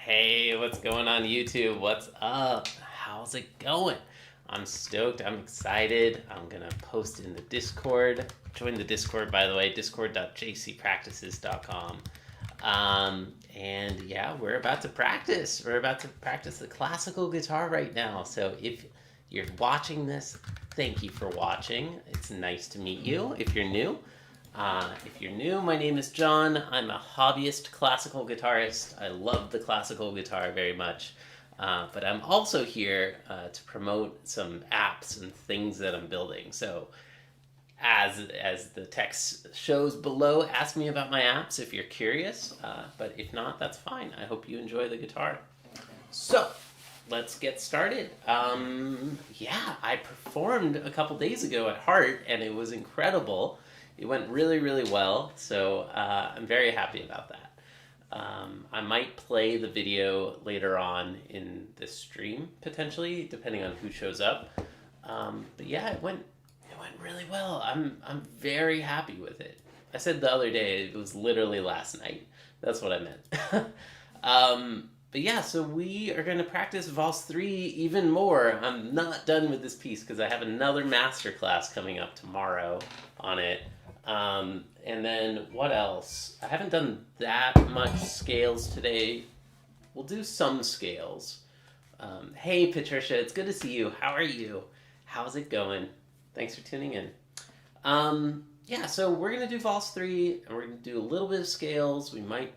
Hey, what's going on YouTube? What's up? How's it going? I'm stoked. I'm excited. I'm going to post in the Discord. Join the Discord, by the way, discord.jcpractices.com. And yeah, we're about to practice. We're about to practice the classical guitar right now. So if you're watching this, thank you for watching. It's nice to meet you if you're new. If you're new, my name is John. I'm a hobbyist classical guitarist. I love the classical guitar very much. But I'm also here to promote some apps and things that I'm building. So, as the text shows below, ask me about my apps if you're curious. But if not, that's fine. I hope you enjoy the guitar. So, let's get started. Yeah, I performed a couple days ago at Heart, and it was incredible. It went really, really well, so I'm very happy about that. I might play the video later on in this stream, potentially, depending on who shows up. But yeah, it went really well. I'm very happy with it. I said the other day it was literally last night. That's what I meant. But yeah, so we are going to practice Valse 3 even more. I'm not done with this piece because I have another master class coming up tomorrow on it. And then what else? I haven't done that much scales today. We'll do some scales. Hey, Patricia, it's good to see you. How are you? How's it going? Thanks for tuning in. Yeah, so we're going to do Valse 3, and we're going to do a little bit of scales. We might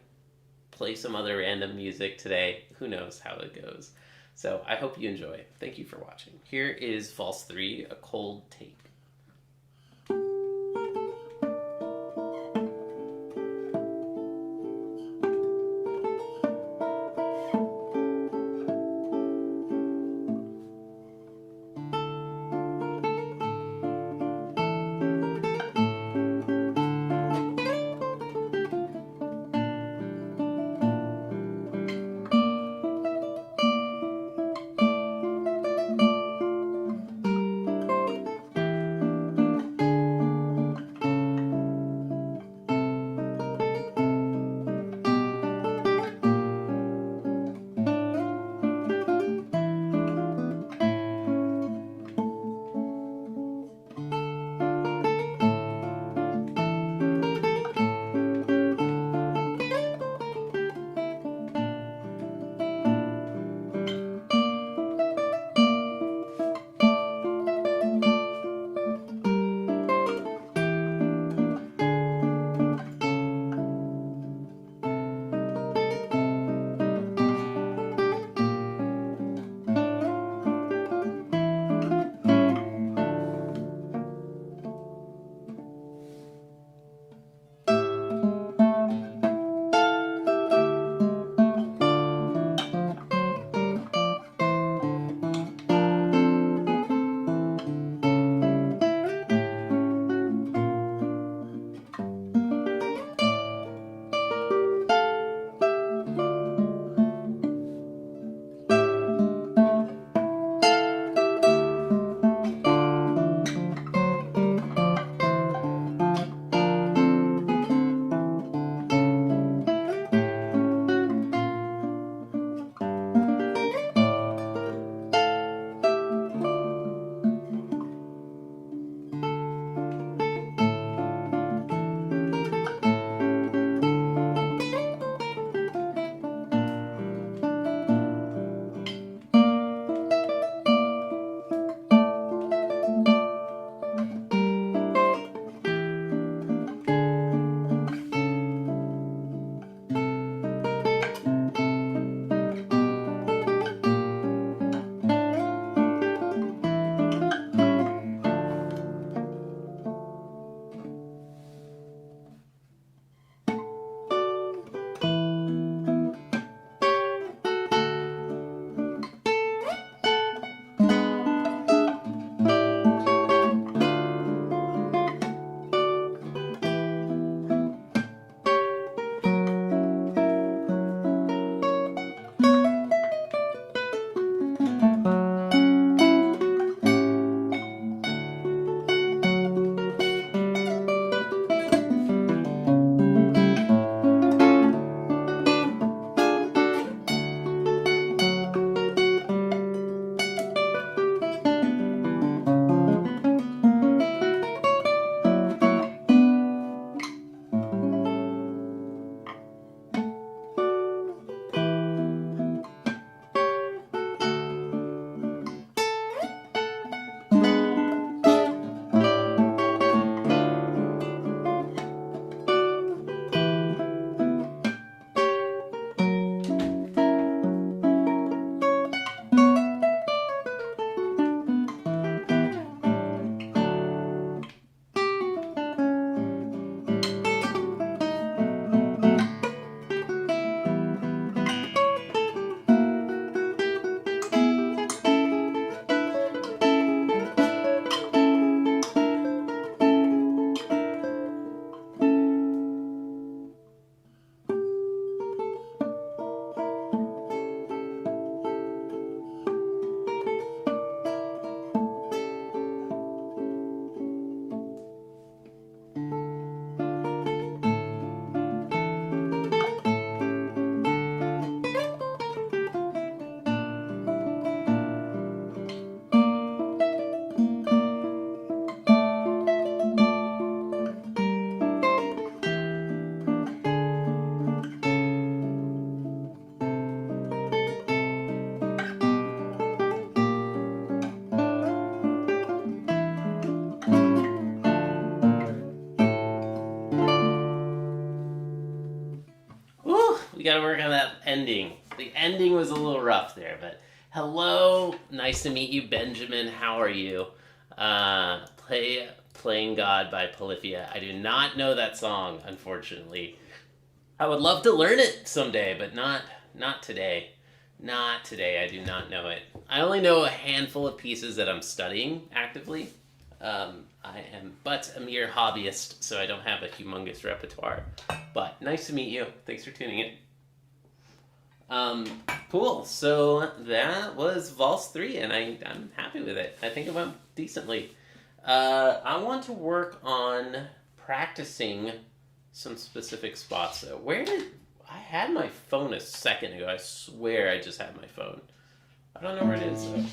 play some other random music today. Who knows how it goes. So I hope you enjoy. Thank you for watching. Here is Valse 3, a cold take. ending. The ending was a little rough there, but hello, nice to meet you, Benjamin. How are you? Playing God by Polyphia. I do not know that song, unfortunately. I would love to learn it someday, but not today. Not today. I do not know it. I only know a handful of pieces that I'm studying actively. I am but a mere hobbyist, so I don't have a humongous repertoire. But nice to meet you. Thanks for tuning in. Cool. So that was Valse 3, and I'm happy with it. I think it went decently. I want to work on practicing some specific spots, though. I had my phone a second ago. I swear I just had my phone. I don't know where it is, though.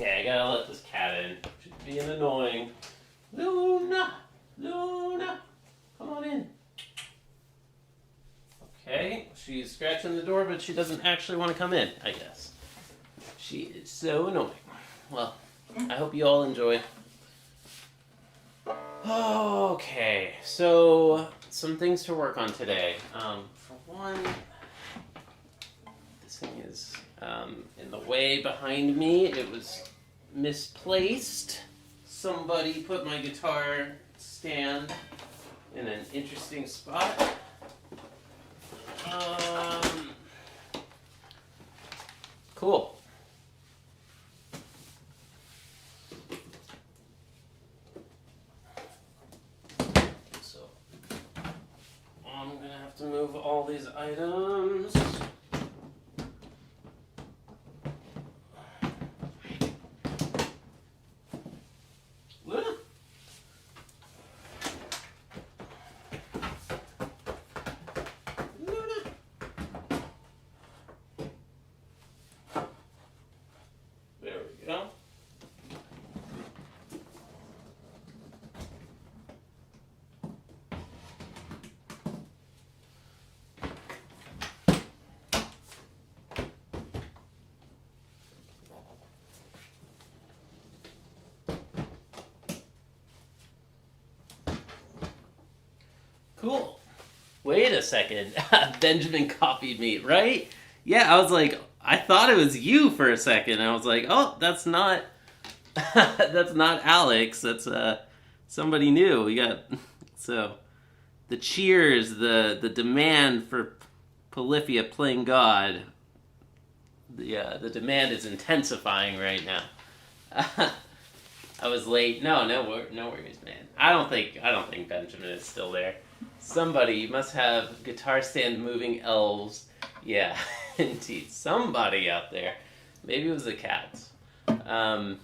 Okay, I gotta let this cat in. She's being annoying. Luna! Come on in. Okay, she's scratching the door, but she doesn't actually want to come in, I guess. She is so annoying. Well, I hope you all enjoy. Okay, so some things to work on today. For one, this thing is in the way behind me. It was misplaced. Somebody put my guitar stand in an interesting spot. Cool. So I'm gonna have to move all these items. Luna? There we go. Cool. Wait a second. Benjamin copied me, right? Yeah, I was like, I thought it was you for a second. I was like, oh, that's not that's not Alex. That's somebody new. We got so the cheers, the demand for Polyphia playing God. The demand is intensifying right now. I was late. No worries, man. I don't think Benjamin is still there. Somebody must have guitar stand moving elves. Yeah, indeed. Somebody out there. Maybe it was the cats. I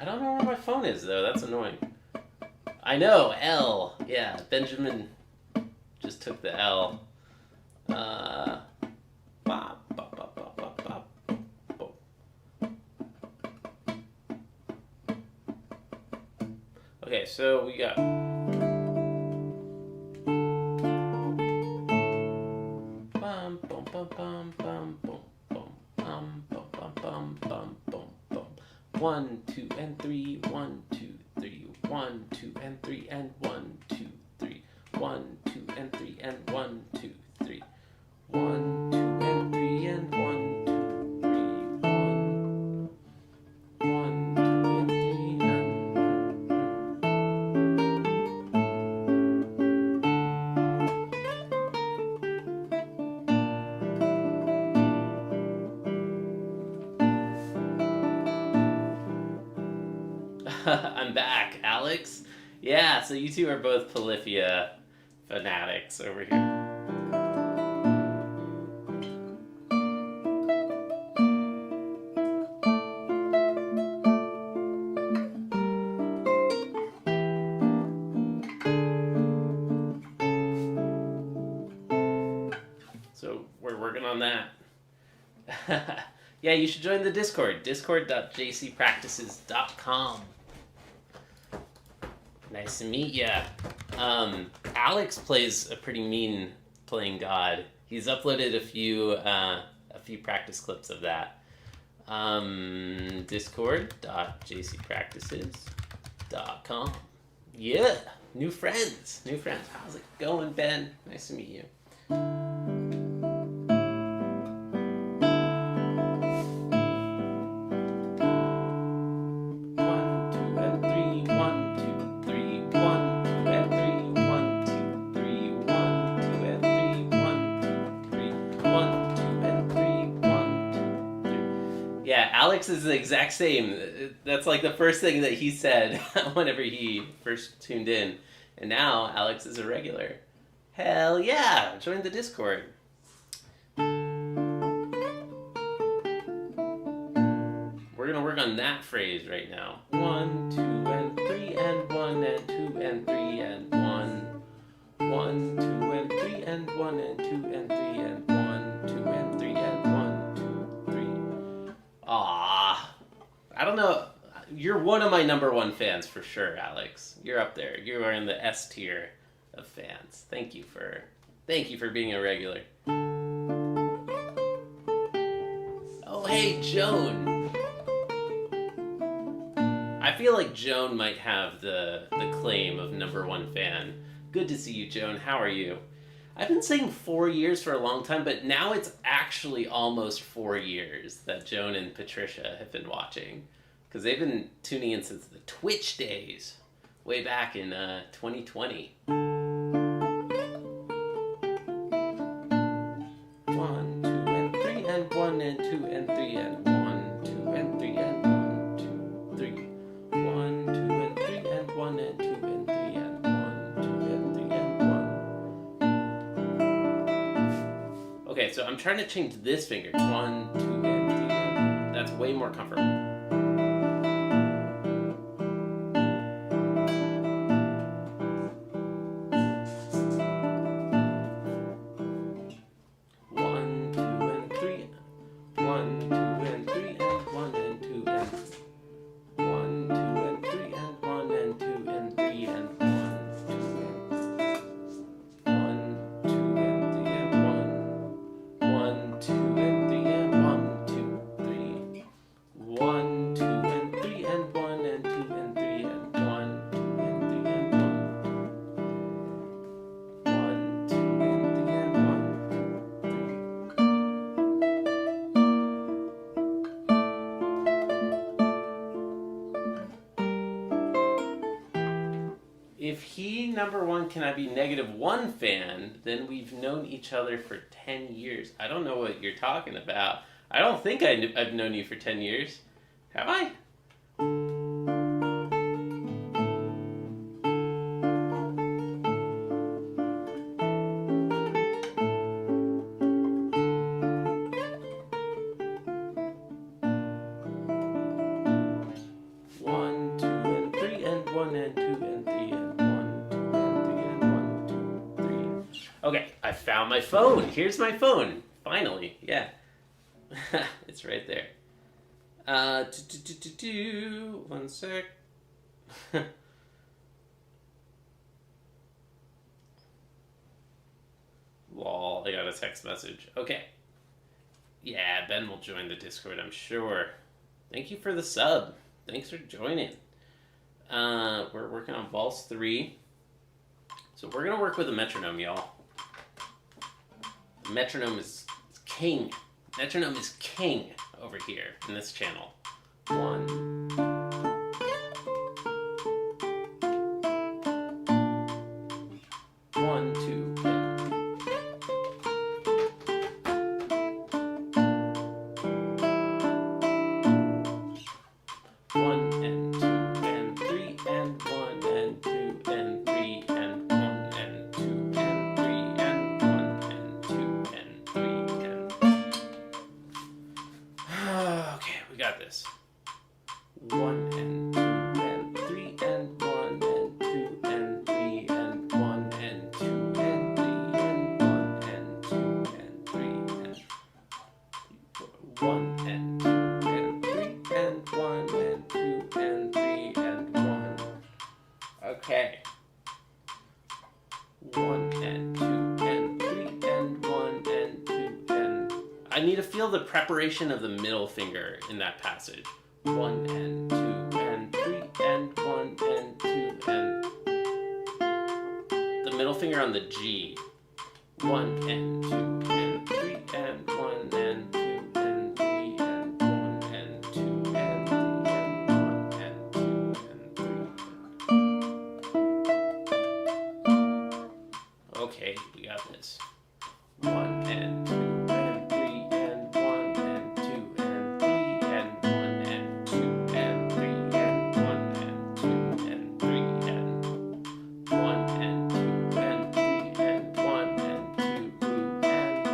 don't know where my phone is, though. That's annoying. I know, L. Yeah, Benjamin just took the L. Okay, so we got... One, two, and three, 1, 2, 3, 1, 2, and 3, and 1, 2, 3, 1, 2, and 3, and 1, 2, 3, 1, 2, and 3, and 1, 2, 3, 1, 1, 2, and 3, I'm back, Alex. Yeah, so you two are both Polyphia fanatics over here. working on that. Yeah, you should join the Discord. Discord.jcpractices.com. Nice to meet ya. Alex plays a pretty mean playing God. He's uploaded a few practice clips of that. Discord.jcpractices.com. Yeah, new friends. How's it going, Ben? Nice to meet you. Yeah, Alex is the exact same. That's like the first thing that he said whenever he first tuned in. And now Alex is a regular. Hell yeah! Join the Discord. We're gonna work on that phrase right now. 1, 2, and 3, and 1, and 2, and 3, and 1. 1, 2, and 3, and 1, and 2, and 3, and 1, 2, and 3, and 1, 2, 3. Ah, I don't know. You're one of my number one fans for sure, Alex. You're up there. You are in the S tier of fans. Thank you for being a regular. Oh, hey, Joan. I feel like Joan might have the claim of number one fan. Good to see you, Joan. How are you? I've been saying 4 years for a long time, but now it's actually almost 4 years that Joan and Patricia have been watching. Because they've been tuning in since the Twitch days, way back in 2020. 1, 2, and 3, and 1, and 2, and 3, and 1, 2, and 3, and 1, 2, 3. 1, 2, and 3, and 1, and 2, and 3, and 1, 2, and 3, and 1. Okay, so I'm trying to change this finger. 1, 2, and 3, and that's way more comfortable. If he, number one, can I be -1 fan, then we've known each other for 10 years. I don't know what you're talking about. I don't think I've known you for 10 years. Have I? Okay, I found my phone. Here's my phone. Finally, yeah. It's right there. 1 sec. Lol, I got a text message. Okay. Yeah, Ben will join the Discord, I'm sure. Thank you for the sub. Thanks for joining. We're working on Valse 3. So we're going to work with a metronome, y'all. Metronome is king. Metronome is king over here in this channel. 1. 1, 2. 1 and 2 and 3 and 1 and 2 and 3 and 1 and 2 and 3 and 1 and 2 and 3 and... Okay, we got this. 1 and 2 and 3 and 1 and 2 and 3 and 1 and 2 and 3 and 1 and 2 and 3 and... 1 and 2 and 3 and 1 and 2 and 3 and 1. Okay. 1 and 2 and 3 and 1 and 2 and... I need to feel the preparation of the middle finger in that passage. 1 and 2 and 3 and 1 and 2 and... The middle finger on the G. 1 and 2 and 3 and 1 and 2 and 3 and 1 and 2 and 3 and 1 and 2 and 3. Okay, we got this. 1 and 2 and 3 and 1 and 2 and 3 and 1 and 2 and 3 and 1 and 2 and 3 and 1 and 2 and 3 and 1 and 2 and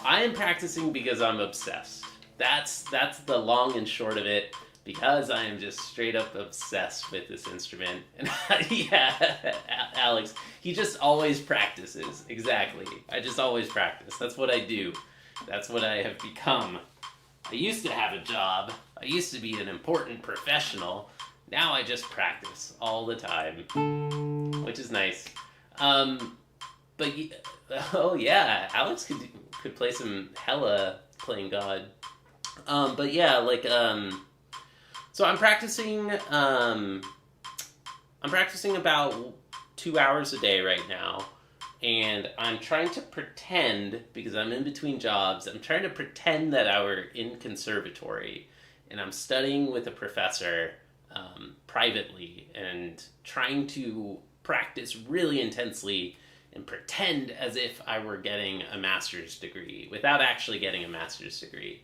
I am practicing because I'm obsessed. That's the long and short of it. Because I am just straight up obsessed with this instrument. And yeah, Alex, he just always practices. Exactly. I just always practice. That's what I do. That's what I have become. I used to have a job. I used to be an important professional. Now I just practice all the time, which is nice. But oh yeah, Alex could play some hella Playing God. But yeah, like so I'm practicing about 2 hours a day right now, and I'm trying to pretend, because I'm in between jobs, I'm trying to pretend that I were in conservatory, and I'm studying with a professor privately, and trying to practice really intensely and pretend as if I were getting a master's degree without actually getting a master's degree.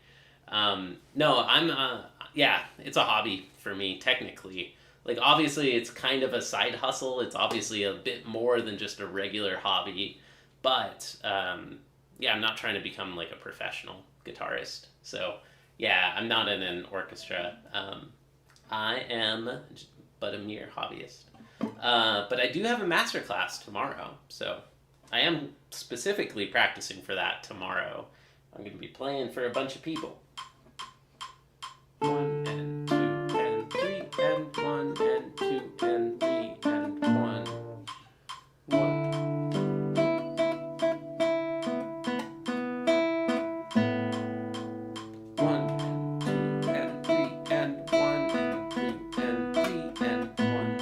No, yeah, it's a hobby for me, technically. Like, obviously, it's kind of a side hustle. It's obviously a bit more than just a regular hobby. But, yeah, I'm not trying to become, like, a professional guitarist. So, yeah, I'm not in an orchestra. I am but a mere hobbyist. But I do have a master class tomorrow. So, I am specifically practicing for that tomorrow. I'm going to be playing for a bunch of people. 1 and 2 and 3 and 1 and 2 and 3 and 1. 1. 1 and 2 and 3 and 1 and 2 and 3 and 1.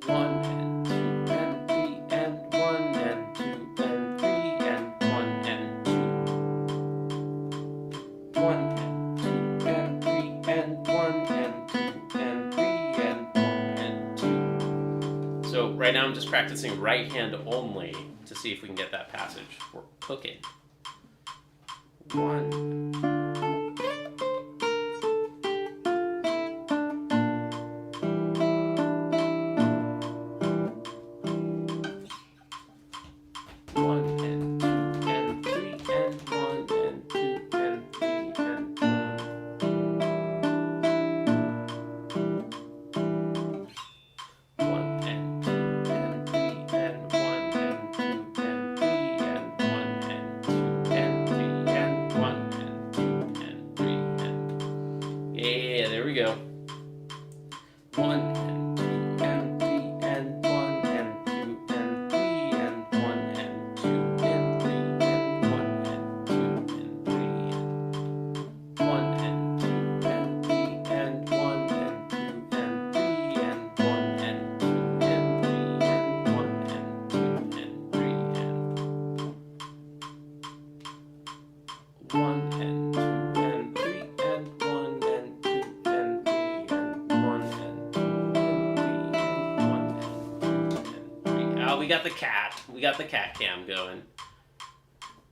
1 and 2 and 3 and 1 and 2 and 3 and 1 and 2. 1 and 2 and 3 and 1 and 2 and 3 and 1 and 2. So right now I'm just practicing right hand only to see if we can get that passage. We're cooking. 1. Yeah, there we go. 1 and 2 and 3 and 1 and 2 and 3 and 1 and 2 and 3 and 1 and 2 and 3 and 1 and 2 and 3 and 1 and 2 and 3 and 1 and 2 and 3 and 1 and 2 and 3 and 1 and 2 and 3 and 1 and 2 and 3 and 1 and 2 and 3 and 1 and 2 and 3. Oh, we got the cat. We got the cat cam going.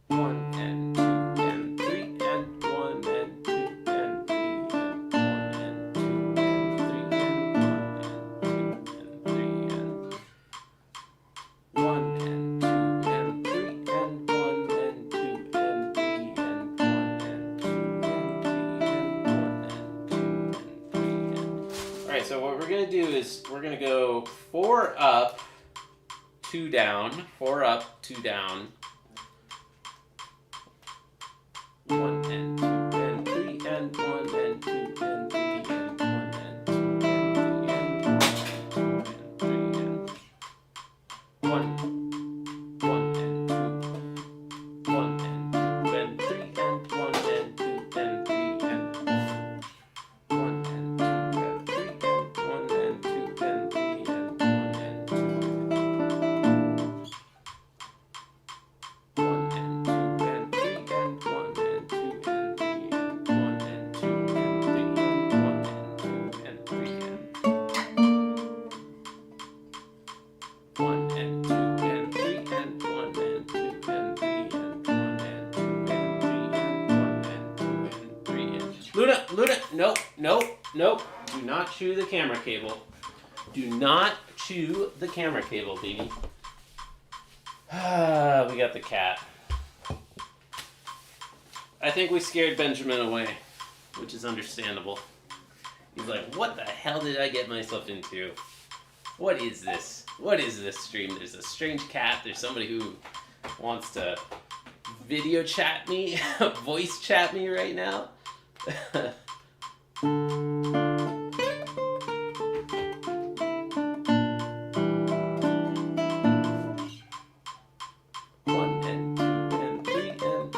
1 and 2 and 3 and 1 and 2 and 3 and 1 and 2 and 3 and 1 and 2 and 3 and 1 and 2 and 3 and 1 and 2 and 3 and 1 and 2 and 3 and 1 and 2 and 3 and... right, so what we're gonna do is we're gonna go 4 up, 2 down, 4 up, 2 down, 1 and 2 and 3 and 1 and 2 and 3 and 1 and 2 and 3 and 1 and 2 and 1 and 2 and 3 and 1 and 2 and 3 and 1 and 2 and 3 and 1 and 2 and 3 and 1 and 2 1 and 2 and 3 and 1 and 2 and 3 and 1 and 2 and 3 and 1 and 2 and 3 and 1 and 2 and 3 and 1 and 2 and 3 and 1 and 2 and 3 and 1 and 2 and 3 and Luna, nope, nope, nope. Do not chew the camera cable. Do not chew the camera cable, baby. We got the cat. I think we scared Benjamin away, which is understandable. He's like, what the hell did I get myself into? What is this? What is this stream? There's a strange cat. There's somebody who wants to video chat me, voice chat me right now. One and 2 and 3 and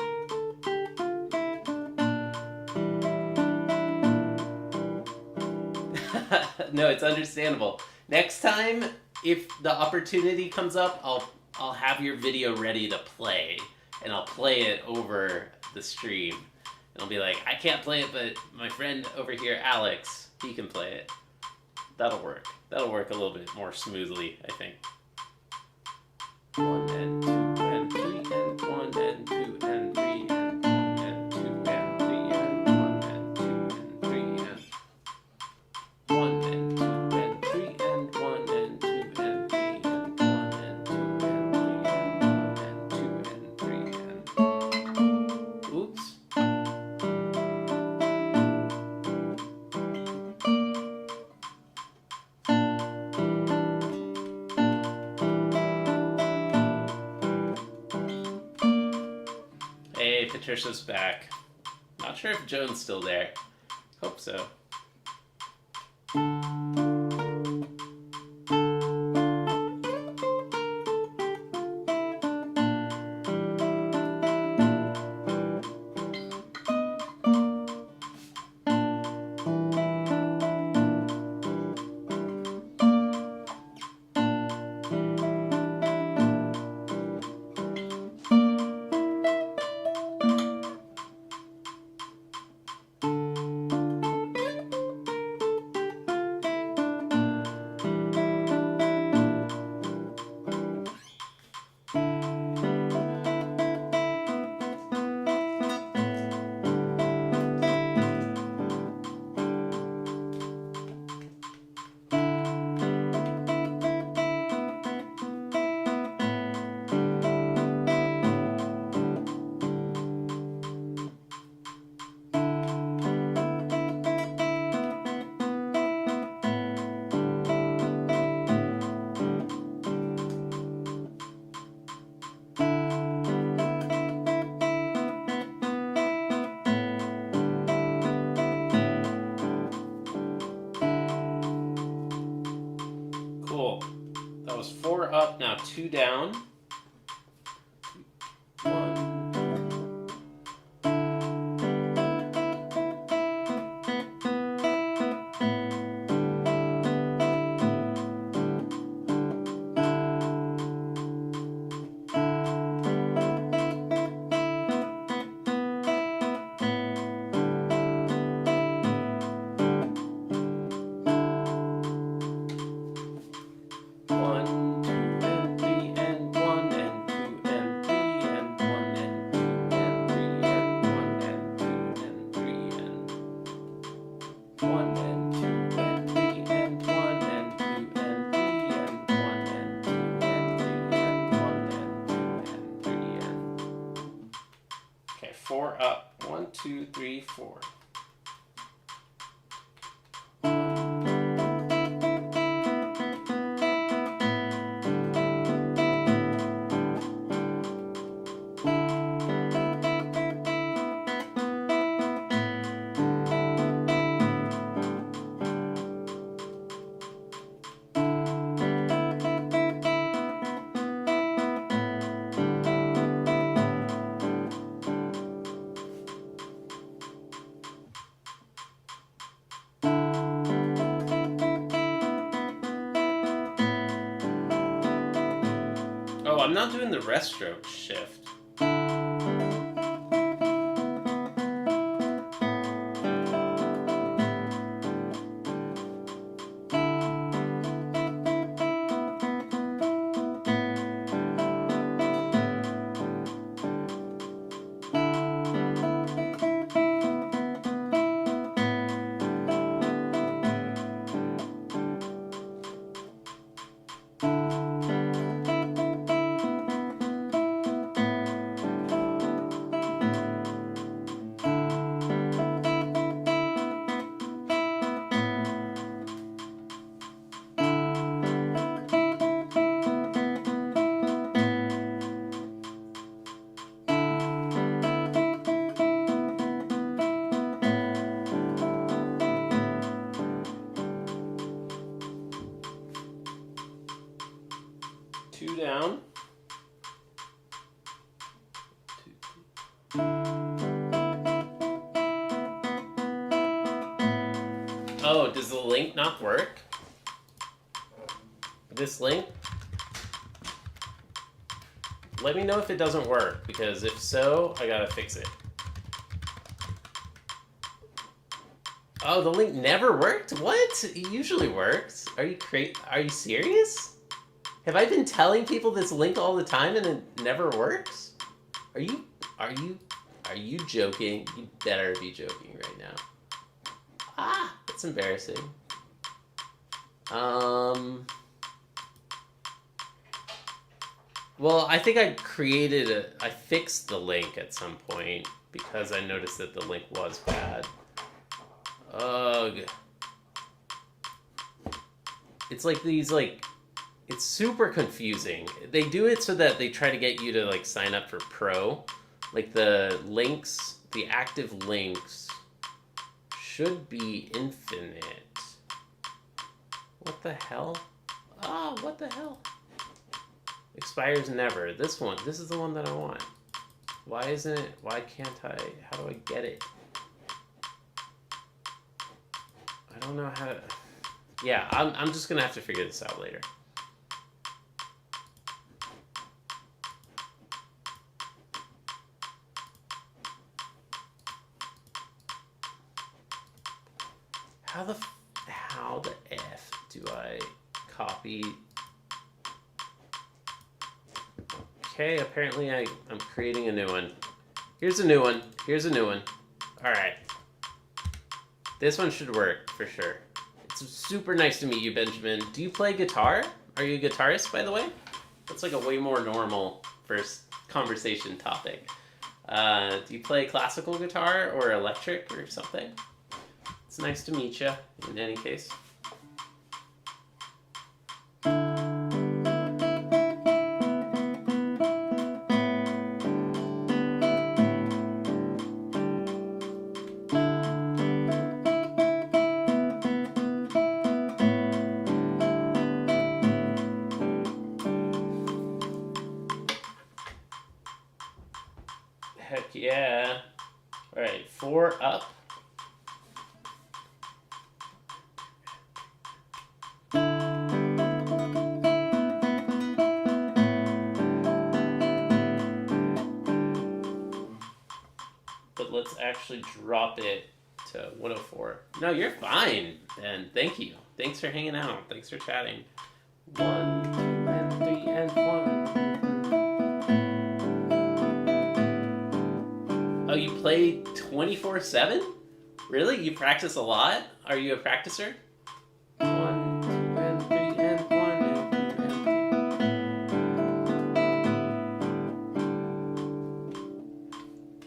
no, it's understandable. Next time, if the opportunity comes up, I'll have your video ready to play, and I'll play it over the stream. And I'll be like, I can't play it, but my friend over here, Alex, he can play it. That'll work. That'll work a little bit more smoothly, I think. 1 and 2 and 3 and 1 and 2 and 3 and 1 and 2 and 3 and 1 and 2 and 3 and 1 and 2 and 3 and 1 and 2 and 3 and 1 and 2 and 3 and 1 and 2 and 3 and oops. Hey, Patricia's back. Not sure if Joan's still there. Hope so. Cool. That was 4 up, now 2 down. 1. Okay, 4 up. 1, 2, 3, 4. 1, Oh, I'm not doing the rest stroke shift. Two down. Oh, does the link not work? This link? Let me know if it doesn't work, because if so, I gotta fix it. Oh, the link never worked? What? It usually works. Are you serious? Have I been telling people this link all the time and it never works? Are you joking? You better be joking right now. Ah, that's embarrassing. Well, I think I fixed the link at some point because I noticed that the link was bad. Ugh. It's like these, it's super confusing. They do it so that they try to get you to, sign up for Pro. Like, the links, the active links should be infinite. What the hell? Oh, what the hell? Expires never. This is the one that I want. Why can't I, how do I get it? I don't know how to, yeah, I'm just gonna have to figure this out later. How the F do I copy? Okay, apparently I'm creating a new one. Here's a new one. All right. This one should work for sure. It's super nice to meet you, Benjamin. Do you play guitar? Are you a guitarist, by the way? That's like a way more normal first conversation topic. Do you play classical guitar or electric or something? It's nice to meet you, in any case. Heck yeah. All right, 4 up. But let's actually drop it to 104. No, you're fine, Ben. Thank you. Thanks for hanging out. Thanks for chatting. 1, 2, and 3, and 1. Oh, you play 24/7? Really? You practice a lot? Are you a practicer? 1, 2, and 3, and 1, and 2, and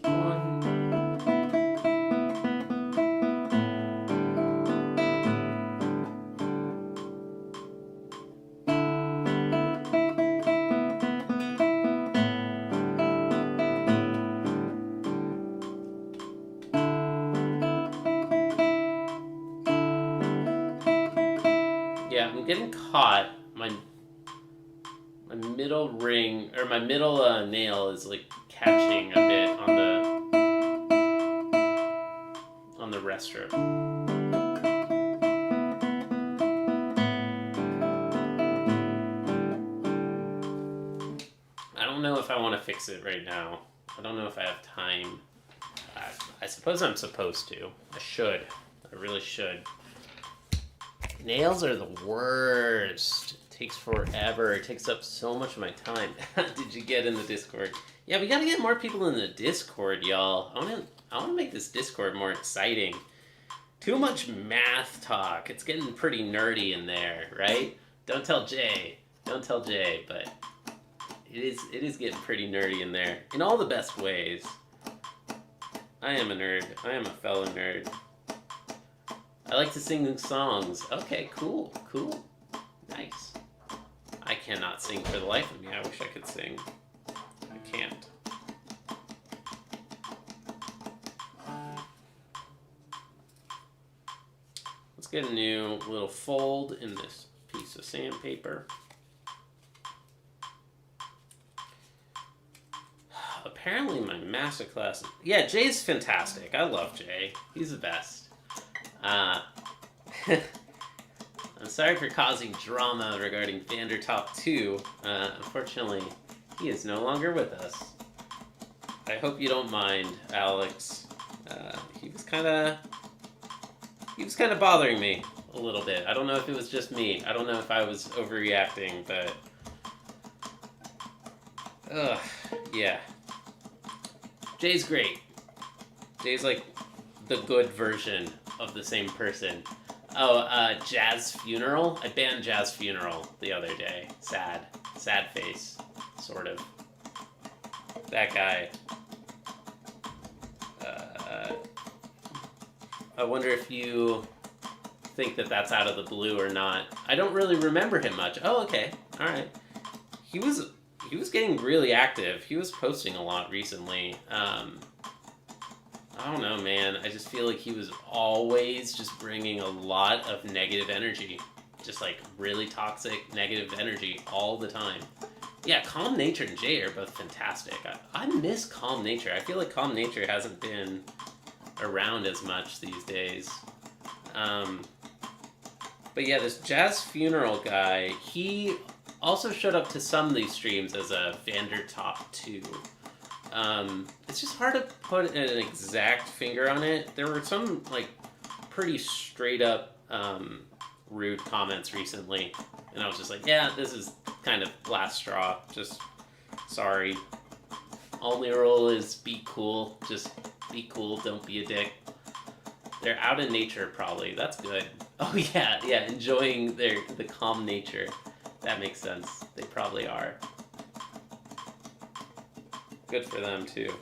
3. 1. Yeah, I'm getting caught. My middle ring, or my middle nail is like catching a bit on the restroom. if I want to fix it right now. I don't know if I have time. I suppose I'm supposed to. I should. I really should. Nails are the worst. It takes forever. It takes up so much of my time. Did you get in the Discord? Yeah, we gotta get more people in the Discord, y'all. I wanna make this Discord more exciting. Too much math talk. It's getting pretty nerdy in there, right? Don't tell Jay. Don't tell Jay, but it is getting pretty nerdy in there. In all the best ways. I am a nerd. I am a fellow nerd. I like to sing songs. Okay, cool. Cool. Nice. I cannot sing for the life of me. I wish I could sing. I can't. Let's get a new little fold in this piece of sandpaper. Apparently my masterclass... Yeah, Jay's fantastic. I love Jay. He's the best. I'm sorry for causing drama regarding Vandertop 2. Unfortunately, he is no longer with us. I hope you don't mind, Alex. He was kind of bothering me a little bit. I don't know if it was just me. I don't know if I was overreacting, but... yeah. Jay's great. Jay's like the good version of the same person. Oh, Jazz Funeral? I banned Jazz Funeral the other day. Sad. Sad face. Sort of. That guy. I wonder if you think that that's out of the blue or not. I don't really remember him much. Oh, okay. Alright. He was getting really active. He was posting a lot recently. I don't know, man. I just feel like he was always just bringing a lot of negative energy. Just like really toxic negative energy all the time. Yeah, Calm Nature and Jay are both fantastic. I miss Calm Nature. I feel like Calm Nature hasn't been around as much these days. But yeah, this Jazz Funeral guy, he also showed up to some of these streams as a Vandertop 2. It's just hard to put an exact finger on it. There were some, like, pretty straight up rude comments recently. And I was just like, yeah, this is kind of last straw. Just, sorry. Only rule is be cool. Just be cool. Don't be a dick. They're out in nature, probably. That's good. Oh, yeah. Enjoying the calm nature. That makes sense. They probably are. Good for them, too.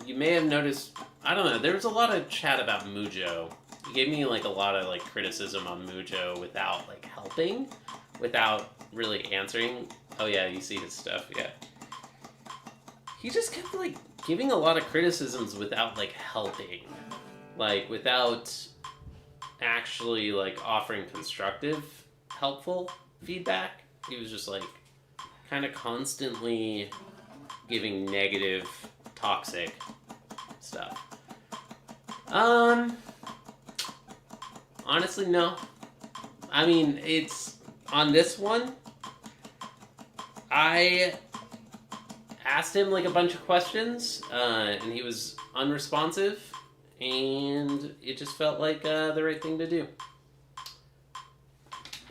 You may have noticed, I don't know, there was a lot of chat about Mujo. He gave me, like, a lot of, like, criticism on Mujo without, like, helping. Without really answering. Oh, yeah, you see his stuff, yeah. He just kept, like, giving a lot of criticisms without, like, helping. Like, without actually, like, offering constructive, helpful feedback. He was just, like, kind of constantly giving negative, toxic stuff. Honestly, no. I mean, it's... On this one, I asked him, like, a bunch of questions, and he was unresponsive. And it just felt like the right thing to do.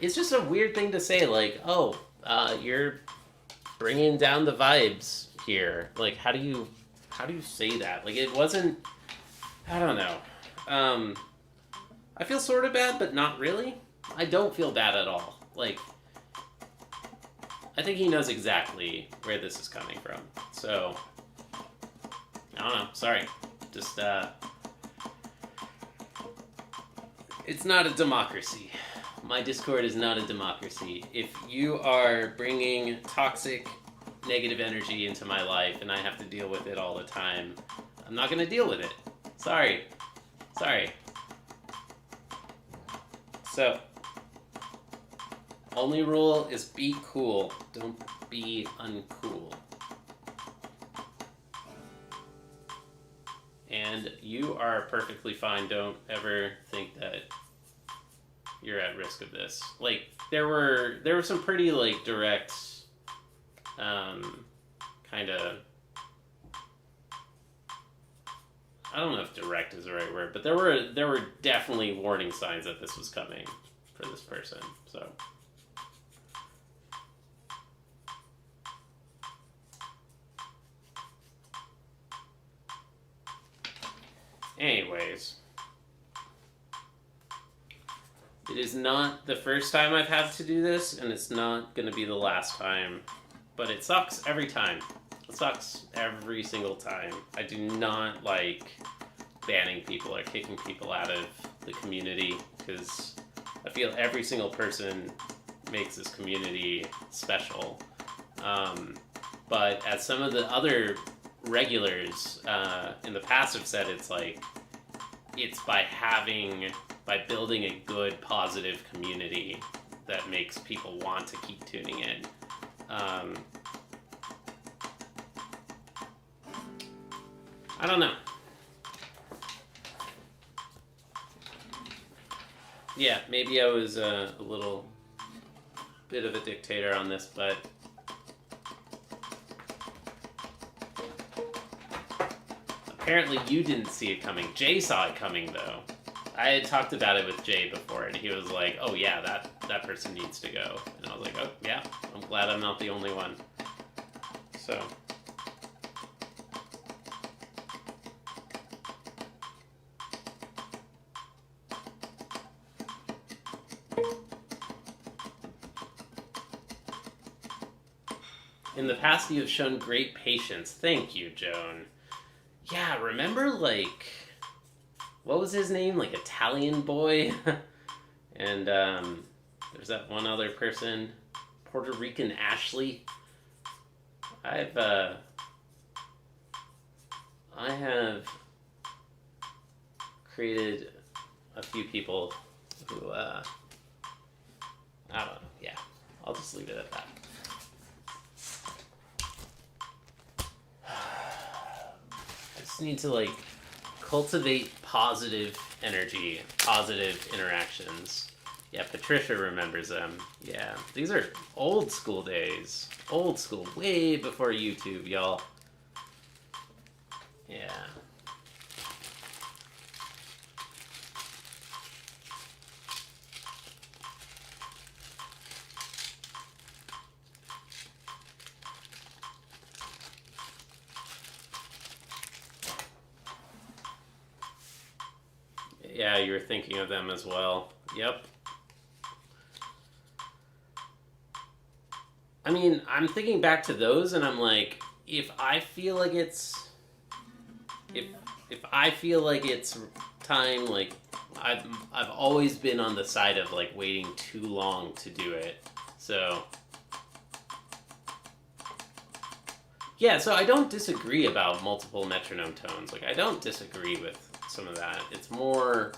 It's just a weird thing to say, like, oh, you're bringing down the vibes here. Like, how do you say that? Like, it wasn't, I don't know. I feel sort of bad, but not really. I don't feel bad at all. Like, I think he knows exactly where this is coming from. So, I don't know. Sorry. Just, it's not a democracy. My Discord is not a democracy. If you are bringing toxic, negative energy into my life and I have to deal with it all the time, I'm not going to deal with it. Sorry. So, only rule is be cool. Don't be uncool. And you are perfectly fine. Don't ever think that you're at risk of this. Like, there were some pretty, like, direct, kind of, I don't know if direct is the right word, but there were definitely warning signs that this was coming for this person. So, anyways, it is not the first time I've had to do this, and it's not going to be the last time, but it sucks every time. It sucks every single time. I do not like banning people or kicking people out of the community, because I feel every single person makes this community special. But as some of the other regulars in the past have said, it's like, it's by building a good, positive community that makes people want to keep tuning in. I don't know. Yeah, maybe I was a little bit of a dictator on this, but apparently you didn't see it coming. Jay saw it coming, though. I had talked about it with Jay before, and he was like, oh yeah, that person needs to go. And I was like, oh yeah, I'm glad I'm not the only one. So... in the past, you have shown great patience. Thank you, Joan. Yeah, remember, like, what was his name? Like, Italian boy? And, there's that one other person, Puerto Rican Ashley. I have created a few people who, I don't know, yeah. I'll just leave it at that. Need to, like, cultivate positive energy, positive interactions. Yeah, Patricia remembers them. Yeah, these are old school days. Old school, way before YouTube, y'all. Yeah. Yeah, you were thinking of them as well. Yep. I mean, I'm thinking back to those, and I'm like, if I feel like it's time, like, I've always been on the side of, like, waiting too long to do it. So yeah, so I don't disagree about multiple metronome tones. Like, I don't disagree with some of that. It's more,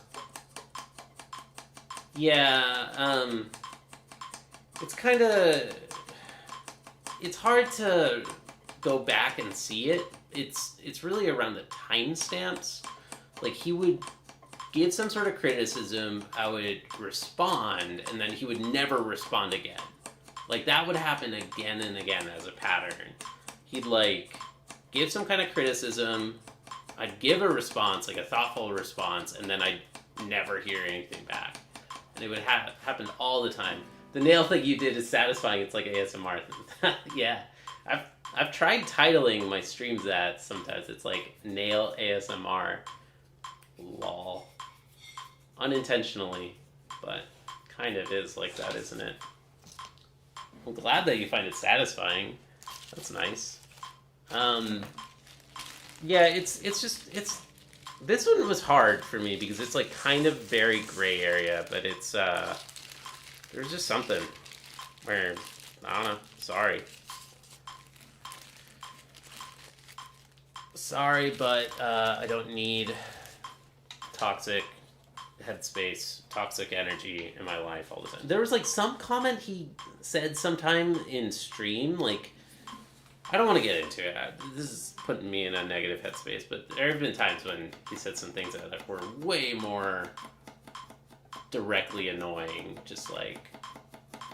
yeah, it's kind of, it's hard to go back and see it. It's really around the timestamps. Like, he would give some sort of criticism, I would respond, and then he would never respond again. Like, that would happen again and again as a pattern. He'd, like, give some kind of criticism, I'd give a response, like a thoughtful response, and then I'd never hear anything back. And it would happen all the time. The nail thing you did is satisfying. It's like ASMR. Yeah. I've tried titling my streams that sometimes. It's like nail ASMR. Lol. Unintentionally, but kind of is like that, isn't it? I'm glad that you find it satisfying. That's nice. Yeah, it's this one was hard for me because it's like kind of very gray area, but it's there's just something where, I don't know, sorry, but I don't need toxic headspace, toxic energy in my life all the time. There was like some comment he said sometime in stream, like, I don't want to get into it. This is putting me in a negative headspace, but there have been times when he said some things that were way more directly annoying, just like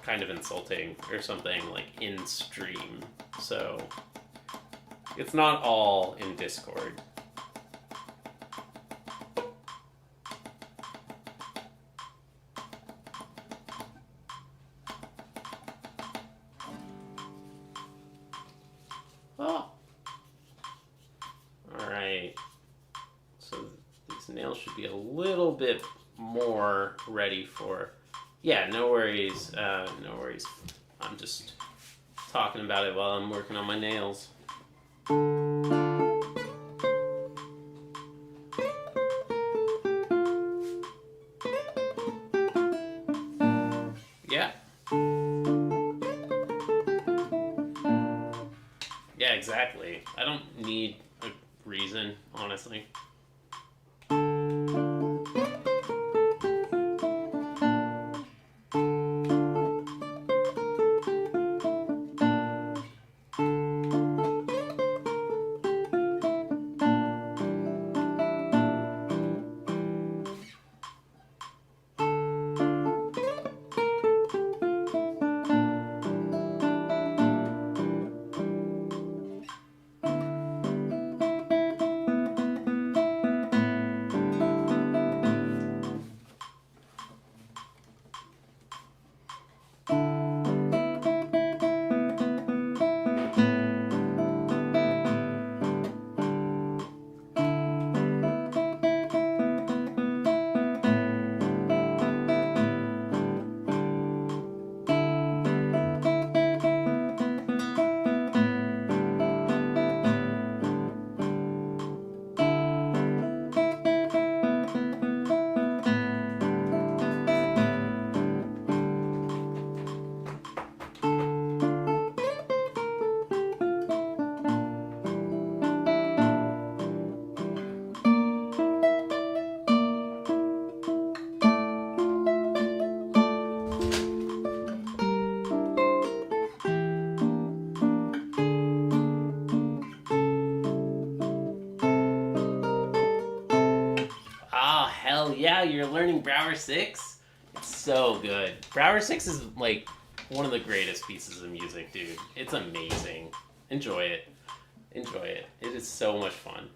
kind of insulting or something like in stream. So it's not all in Discord. Oh. Alright. So these nails should be a little bit more ready for... Yeah, no worries. No worries. I'm just talking about it while I'm working on my nails. Yeah. Yeah, exactly. I don't need a reason, honestly. Oh, hell yeah, you're learning Brower 6? It's so good. Brower 6 is like one of the greatest pieces of music, dude. It's amazing. Enjoy it. Enjoy it. It is so much fun.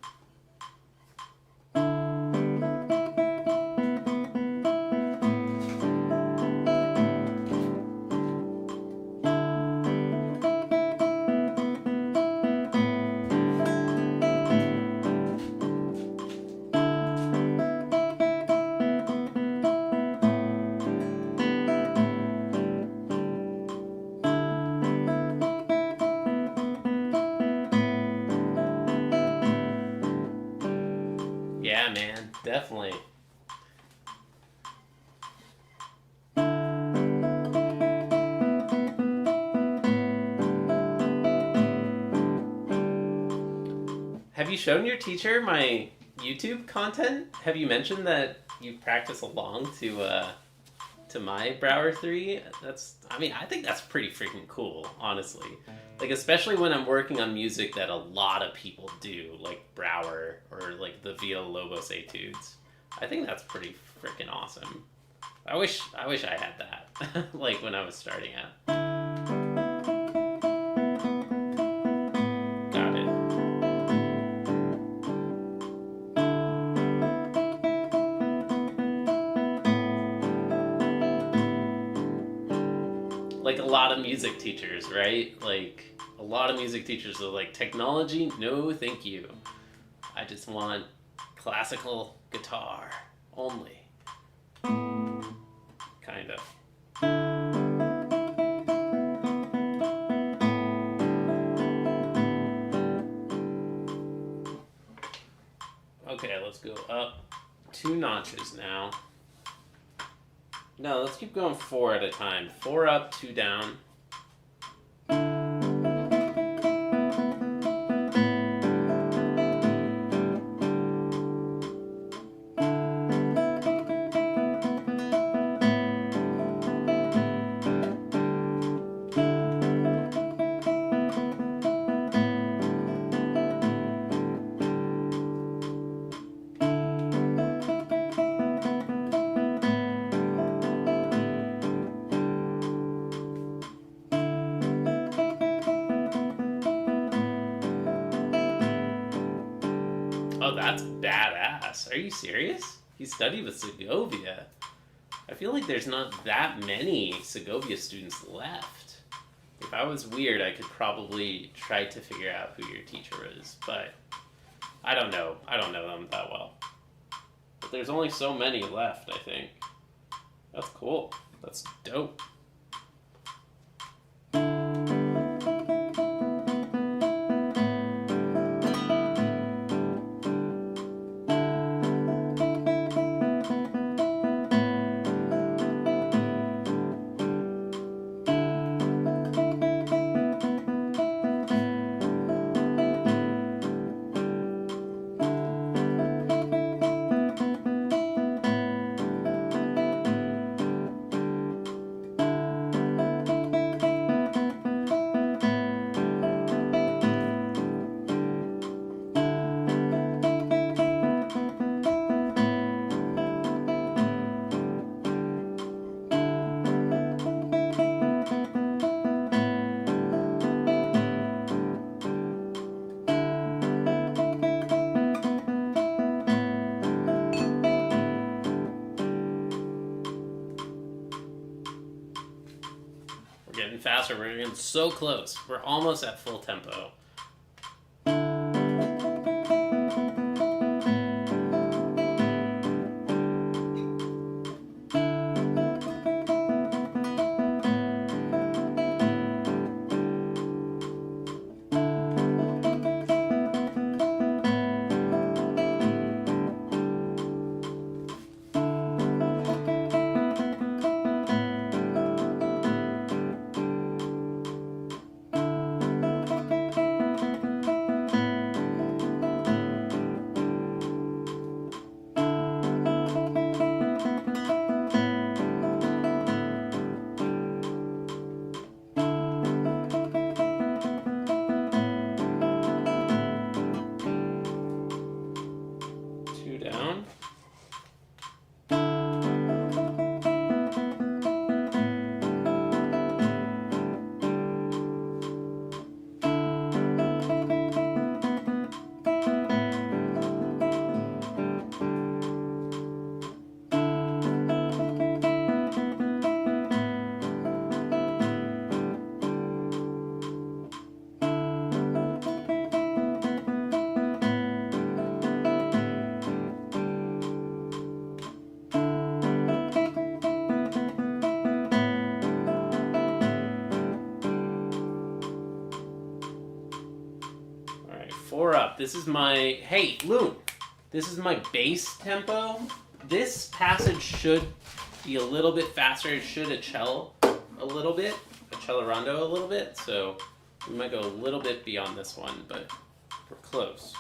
Yeah, man, definitely. Have you shown your teacher my YouTube content? Have you mentioned that you practice along to my Brower 3? I think that's pretty freaking cool, honestly. Like, especially when I'm working on music that a lot of people do, like Brower or like the Villa Lobos etudes. I think that's pretty freaking awesome. I wish I had that, like when I was starting out. Got it. Like a lot of music teachers, right? Like a lot of music teachers are like, technology, no thank you. I just want classical guitar only. Kind of. Okay, let's go up 2 notches now. No, let's keep going 4 at a time. 4 up, 2 down. Oh, that's badass. Are you serious? He studied with Segovia. I feel like there's not that many Segovia students left. If I was weird, I could probably try to figure out who your teacher is, but I don't know. I don't know them that well. But there's only so many left, I think. That's cool. That's dope. Getting faster. We're getting so close. We're almost at full tempo. Down. Four up. This is my... Hey, Loon! This is my bass tempo. This passage should be a little bit faster. It should accelerate a little bit. Accelerando a little bit. So we might go a little bit beyond this one, but we're close.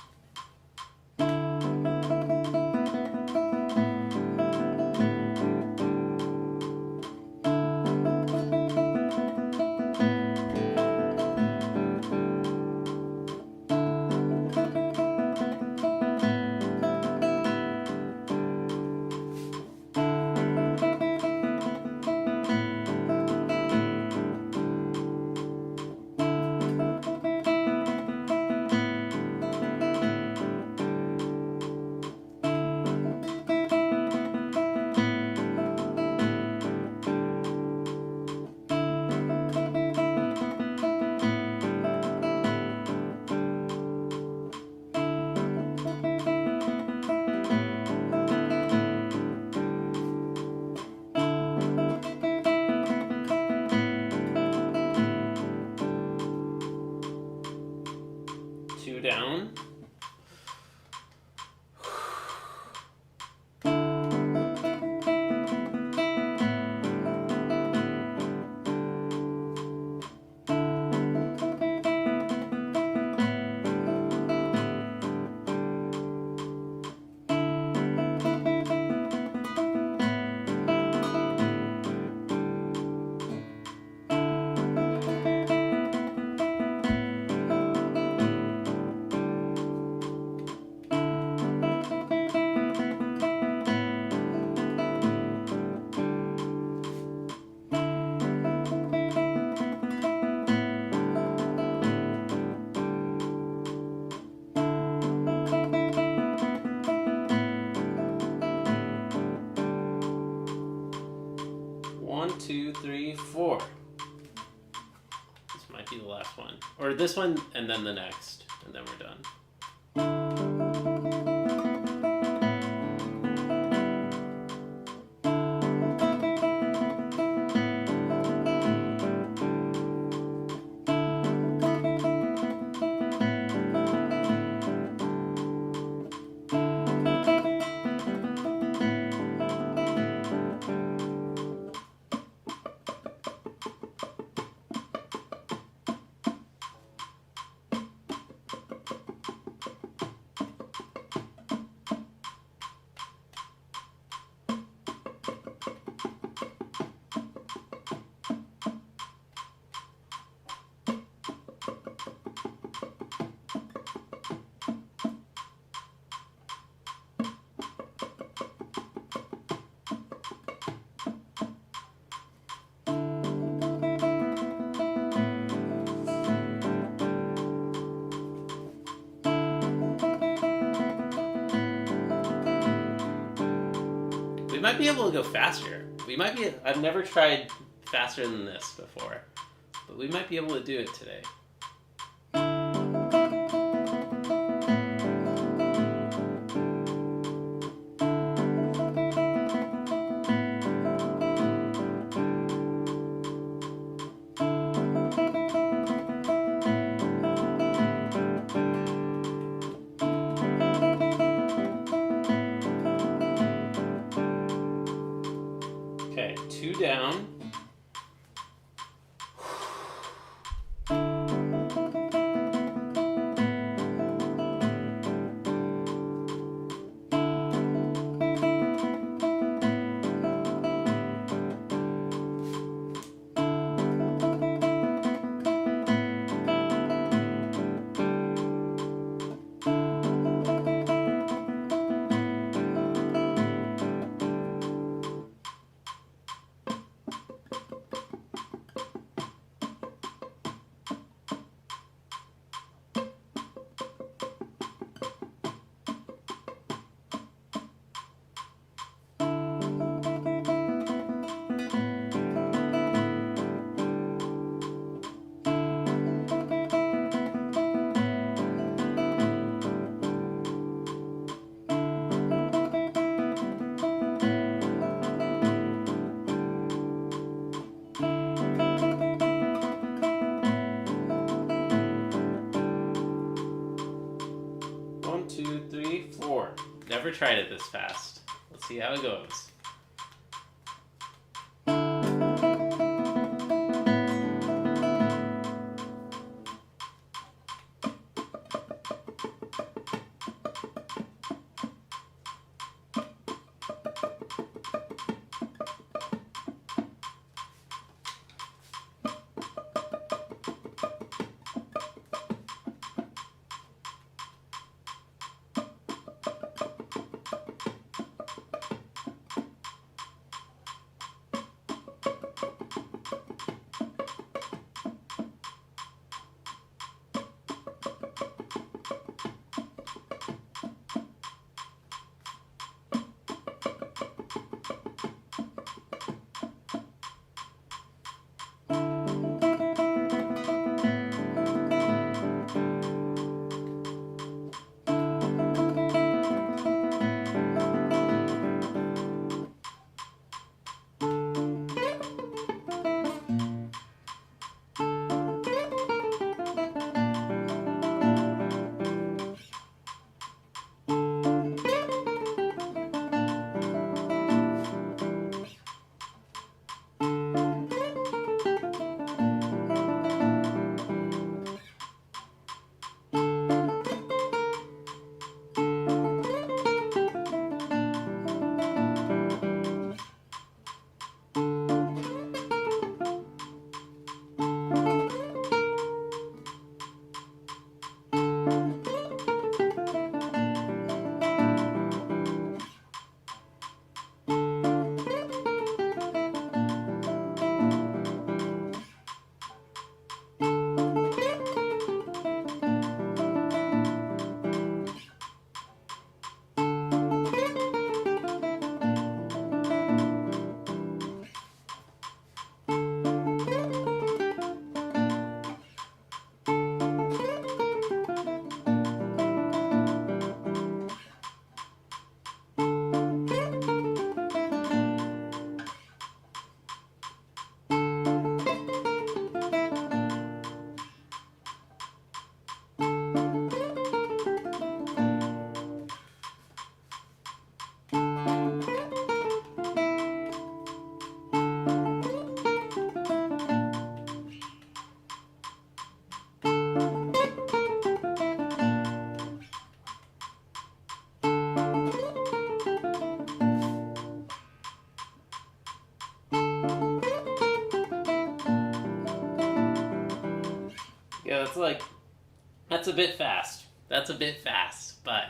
2, 3, 4. This might be the last one. Or this one, and then the next. And then we're done. We might be able to go faster. I've never tried faster than this before, but we might be able to do it today. Okay, 2 down. Never tried it this fast. Let's see how it goes. that's a bit fast. That's a bit fast, but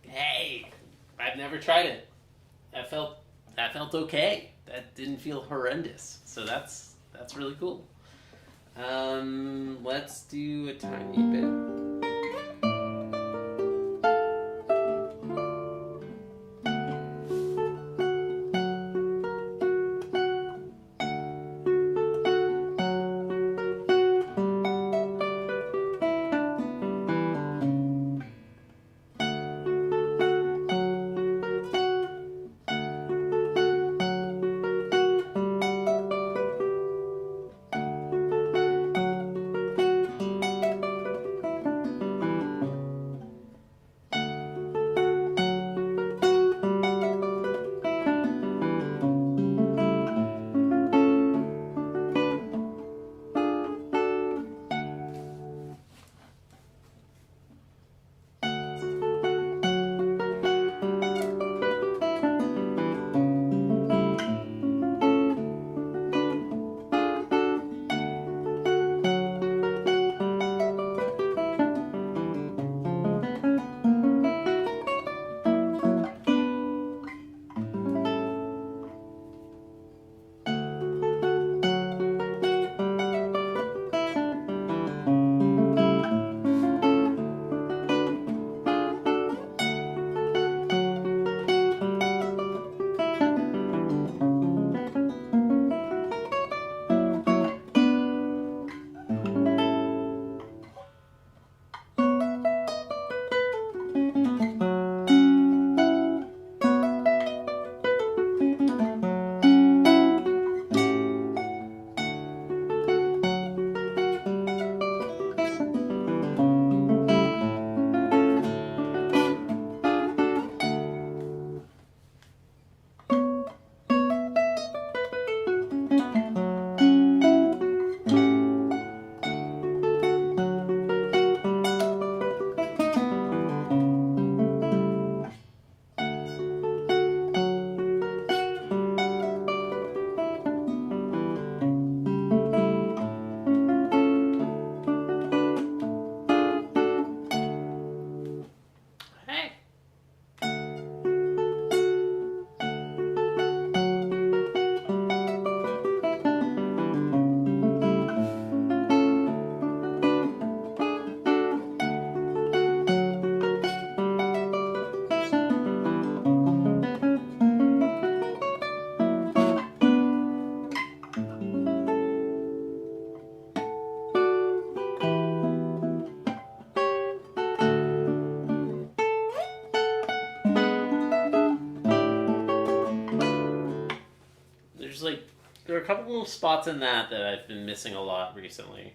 hey, I've never tried it. That felt okay. That didn't feel horrendous. So that's really cool. Let's do a tiny bit. There are a couple little spots in that I've been missing a lot recently.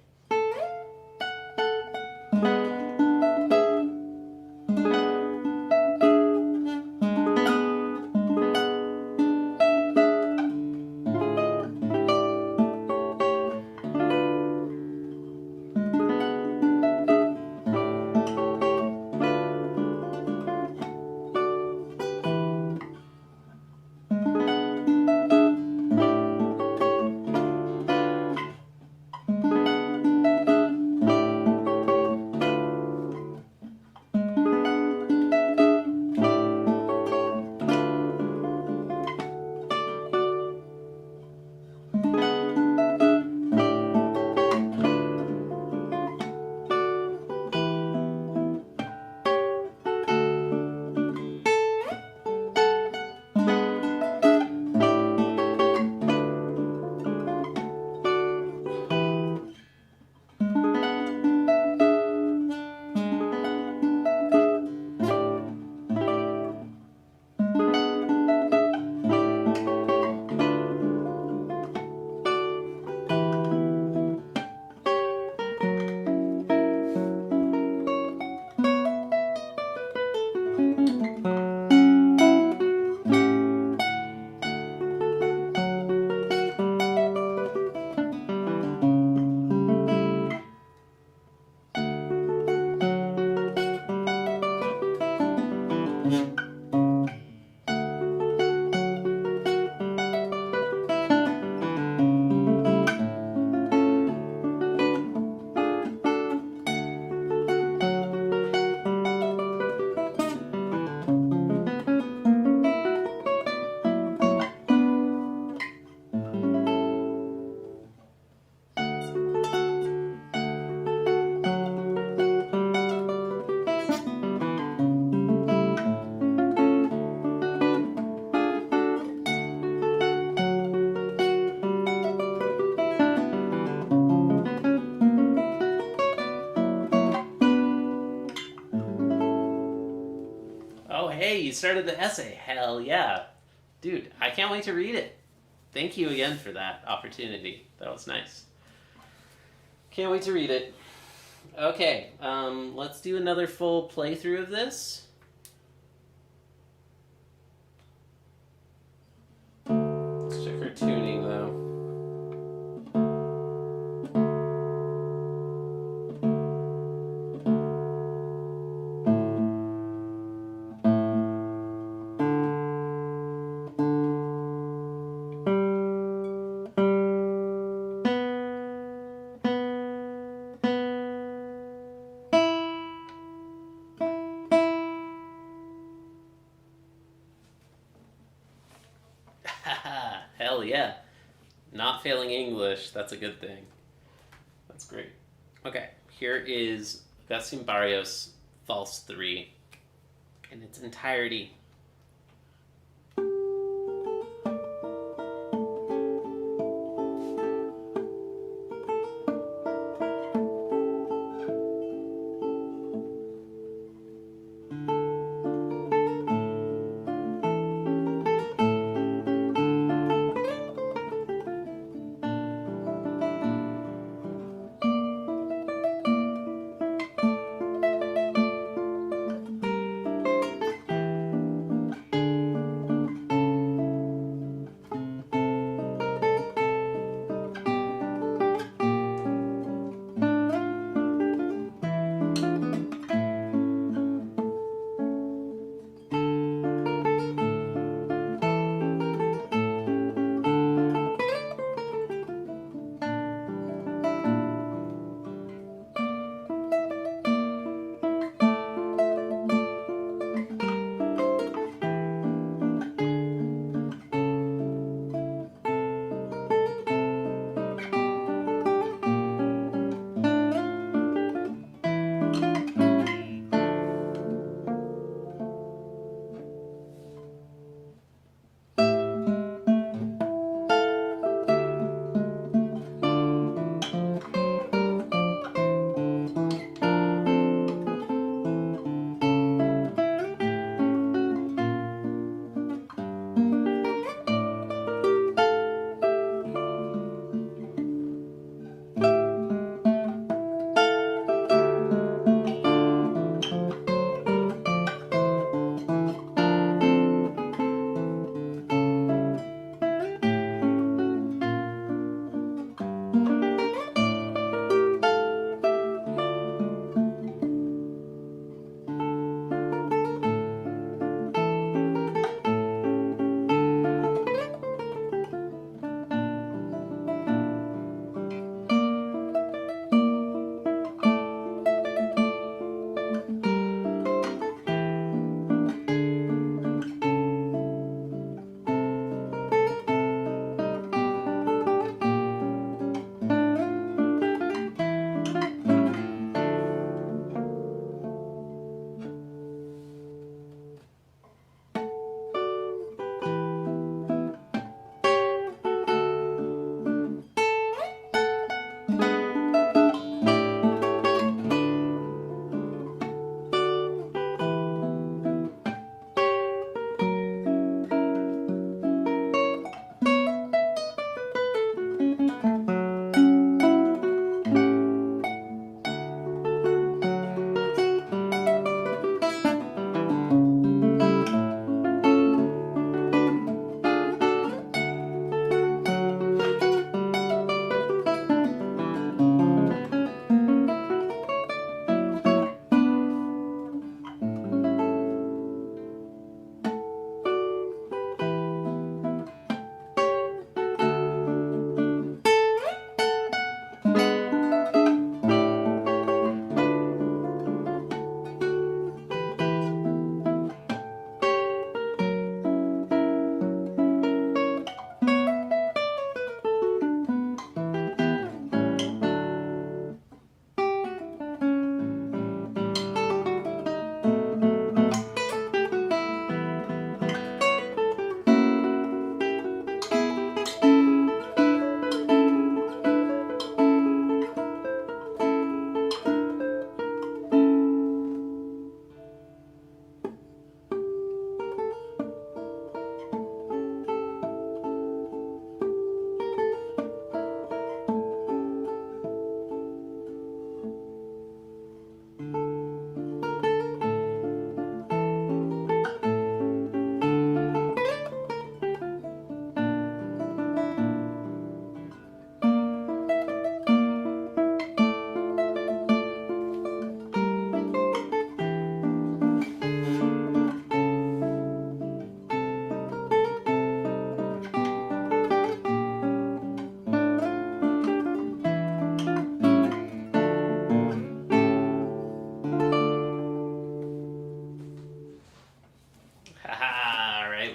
Hey, you started the essay. Hell yeah. Dude, I can't wait to read it. Thank you again for that opportunity. That was nice. Can't wait to read it. Okay, let's do another full playthrough of this. Let's check our tuning though. Hell yeah. Not failing English, that's a good thing. That's great. Okay, here is Agustin Barrios' False 3 in its entirety.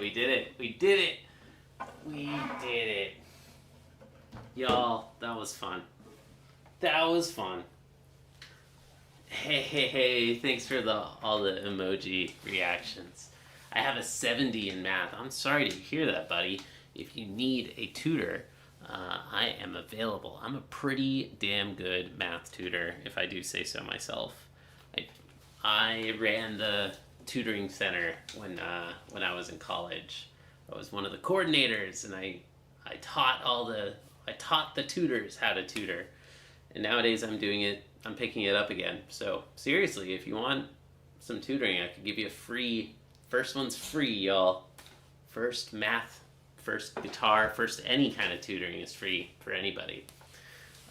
We did it. We did it. We did it. Y'all, that was fun. That was fun. Hey, thanks for all the emoji reactions. I have a 70 in math. I'm sorry to hear that, buddy. If you need a tutor, I am available. I'm a pretty damn good math tutor, if I do say so myself. I ran the tutoring center when I was in college. I was one of the coordinators, and I taught the tutors how to tutor. And nowadays I'm picking it up again. So seriously, if you want some tutoring, I could give you a free, first one's free, y'all. First math, first guitar, first any kind of tutoring is free for anybody.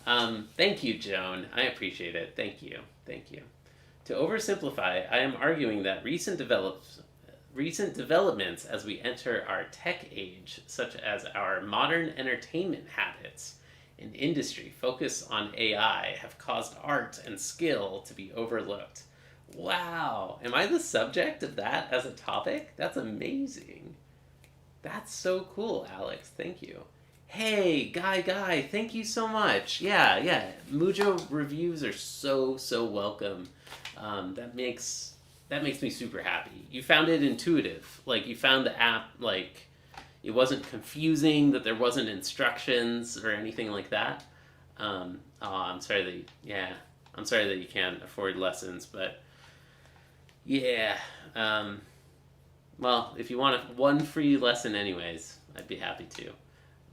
Thank you, Joan. I appreciate it. Thank you. To oversimplify, I am arguing that recent developments as we enter our tech age, such as our modern entertainment habits and industry focus on AI, have caused art and skill to be overlooked. Wow, am I the subject of that as a topic? That's amazing. That's so cool, Alex. Thank you. Hey, Guy, thank you so much. Yeah. Mujo reviews are so welcome. That makes me super happy. You found it intuitive. Like, you found the app, like, it wasn't confusing, that there wasn't instructions or anything like that. I'm sorry that you can't afford lessons, but yeah. Well, if you want one free lesson anyways, I'd be happy to.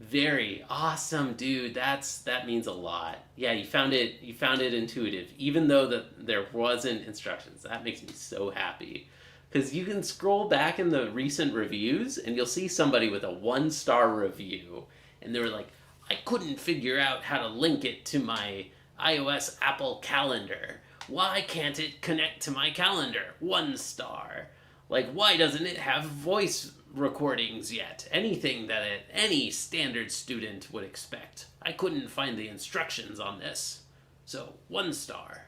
Very awesome, dude. That means a lot. Yeah, you found it intuitive, even though there wasn't instructions. That makes me so happy. Because you can scroll back in the recent reviews and you'll see somebody with a 1-star review, and they were like, I couldn't figure out how to link it to my iOS Apple calendar. Why can't it connect to my calendar? 1 star. Like, why doesn't it have voice recordings yet? Anything that any standard student would expect. I couldn't find the instructions on this. So, 1 star.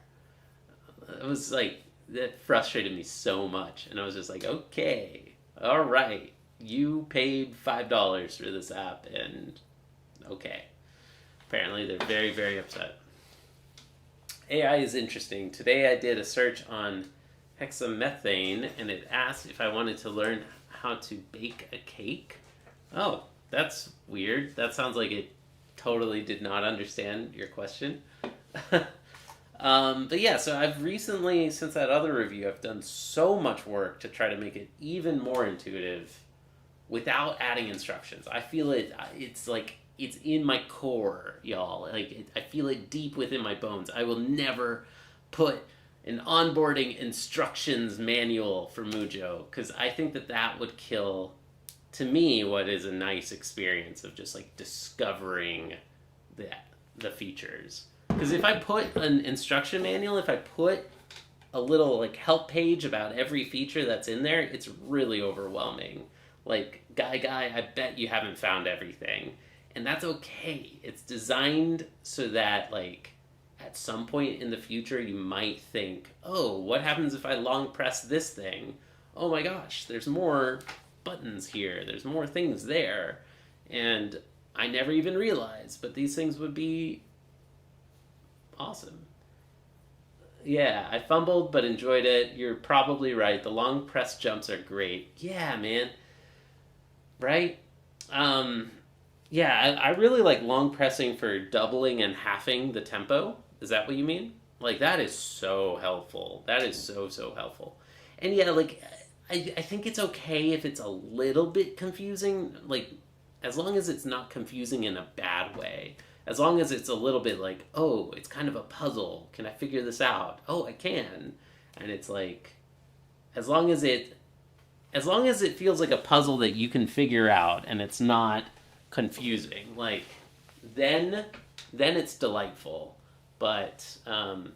It was like, that frustrated me so much. And I was just like, okay, all right. You paid $5 for this app, and okay. Apparently they're very, very upset. AI is interesting. Today I did a search on hexamethane, and it asked if I wanted to learn how to bake a cake. Oh, that's weird. That sounds like it totally did not understand your question. But yeah, so I've recently, since that other review, I've done so much work to try to make it even more intuitive without adding instructions. I feel it's like, it's in my core, y'all. Like, I feel it deep within my bones. I will never put an onboarding instructions manual for Mujo, because I think that would kill, to me, what is a nice experience of just like discovering the features. Because if I put an instruction manual, if I put a little like help page about every feature that's in there, it's really overwhelming. Like, Guy, I bet you haven't found everything. And that's okay. It's designed so that, like, at some point in the future, you might think, oh, what happens if I long press this thing? Oh my gosh, there's more buttons here. There's more things there. And I never even realized, but these things would be awesome. Yeah, I fumbled but enjoyed it. You're probably right. The long press jumps are great. Yeah, man. Right? Yeah, I really like long pressing for doubling and halving the tempo. Is that what you mean? Like, that is so helpful. That is so helpful. And yeah, like, I think it's okay if it's a little bit confusing. Like, as long as it's not confusing in a bad way. As long as it's a little bit like, oh, it's kind of a puzzle. Can I figure this out? Oh, I can. And it's like, as long as it feels like a puzzle that you can figure out and it's not confusing, like, then it's delightful. But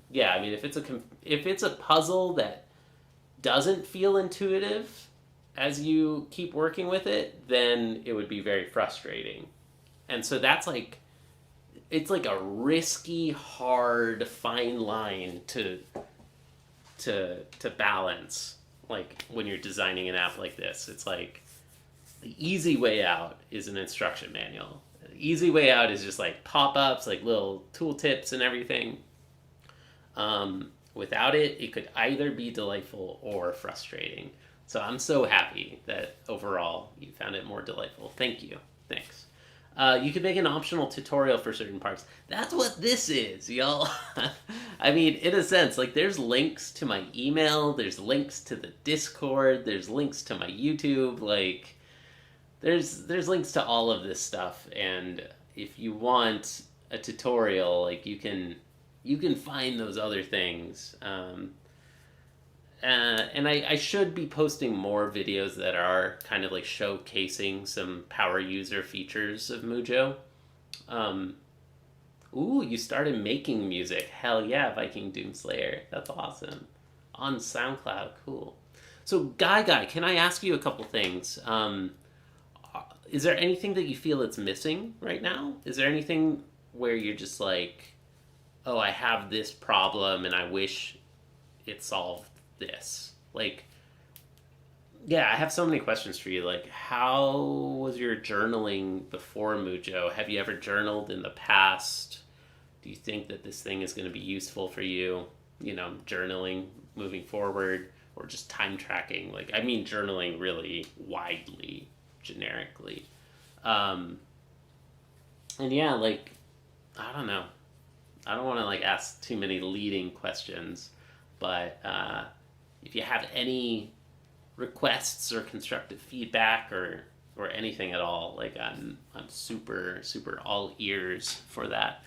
yeah, I mean, if it's a puzzle that doesn't feel intuitive as you keep working with it, then it would be very frustrating. And so that's like, it's like a risky, hard, fine line to balance. Like, when you're designing an app like this, it's like, The easy way out is an instruction manual. The easy way out is just like pop-ups, like little tooltips and everything. Without it, it could either be delightful or frustrating. So I'm so happy that overall you found it more delightful. Thank you. Thanks. You could make an optional tutorial for certain parts. That's what this is, y'all. I mean, in a sense, like there's links to my email, there's links to the Discord, there's links to my YouTube, like there's links to all of this stuff. And if you want a tutorial, like you can find those other things. And I should be posting more videos that are kind of like showcasing some power user features of Mujo. Ooh, you started making music. Hell yeah, Viking Doomslayer. That's awesome. On SoundCloud, cool. So Guy, can I ask you a couple things? Is there anything that you feel it's missing right now? Is there anything where you're just like, oh, I have this problem and I wish it solved this? Like, yeah, I have so many questions for you. Like, how was your journaling before Mujo? Have you ever journaled in the past? Do you think that this thing is going to be useful for you? You know, journaling moving forward, or just time tracking? Like, I mean, journaling really widely, generically. And yeah, like, I don't know. I don't want to like ask too many leading questions, but if you have any requests or constructive feedback or anything at all, like I'm super all ears for that.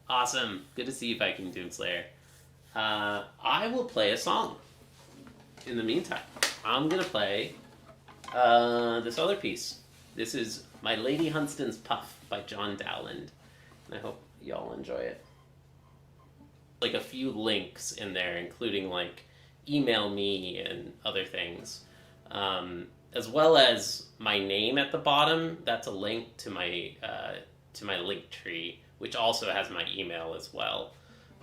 Awesome, good to see you, Viking Doomslayer. I will play a song. In the meantime, I'm gonna play this other piece. This is My Lady Hunstan's Puff by John Dowland, and I hope y'all enjoy it. Like a few links in there, including like email me and other things, as well as my name at the bottom. That's a link to my link tree, which also has my email as well.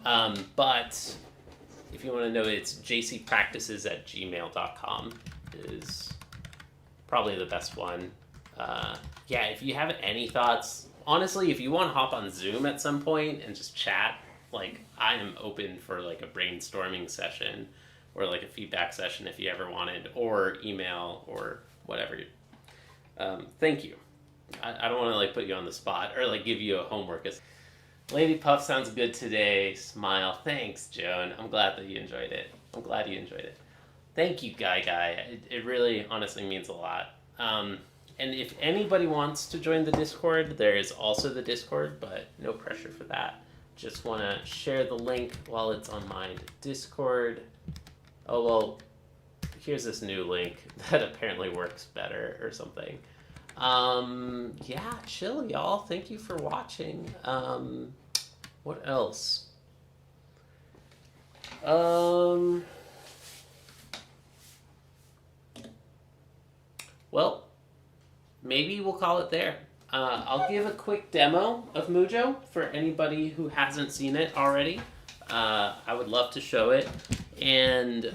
But if you want to know, it's jcpractices@gmail.com is probably the best one. Yeah, if you have any thoughts, honestly, if you want to hop on Zoom at some point and just chat, like I am open for like a brainstorming session or like a feedback session if you ever wanted, or email or whatever. Thank you. I don't want to like put you on the spot or like give you a homework. Lady Puff sounds good today. Smile. Thanks, Joan. I'm glad that you enjoyed it. I'm glad you enjoyed it. Thank you, Guy. It really honestly means a lot. And if anybody wants to join the Discord, there is also the Discord, but no pressure for that. Just want to share the link while it's on my Discord. Oh, well, here's this new link that apparently works better or something. Yeah, chill, y'all. Thank you for watching. What else? Well, maybe we'll call it there. I'll give a quick demo of Mujo for anybody who hasn't seen it already. I would love to show it. And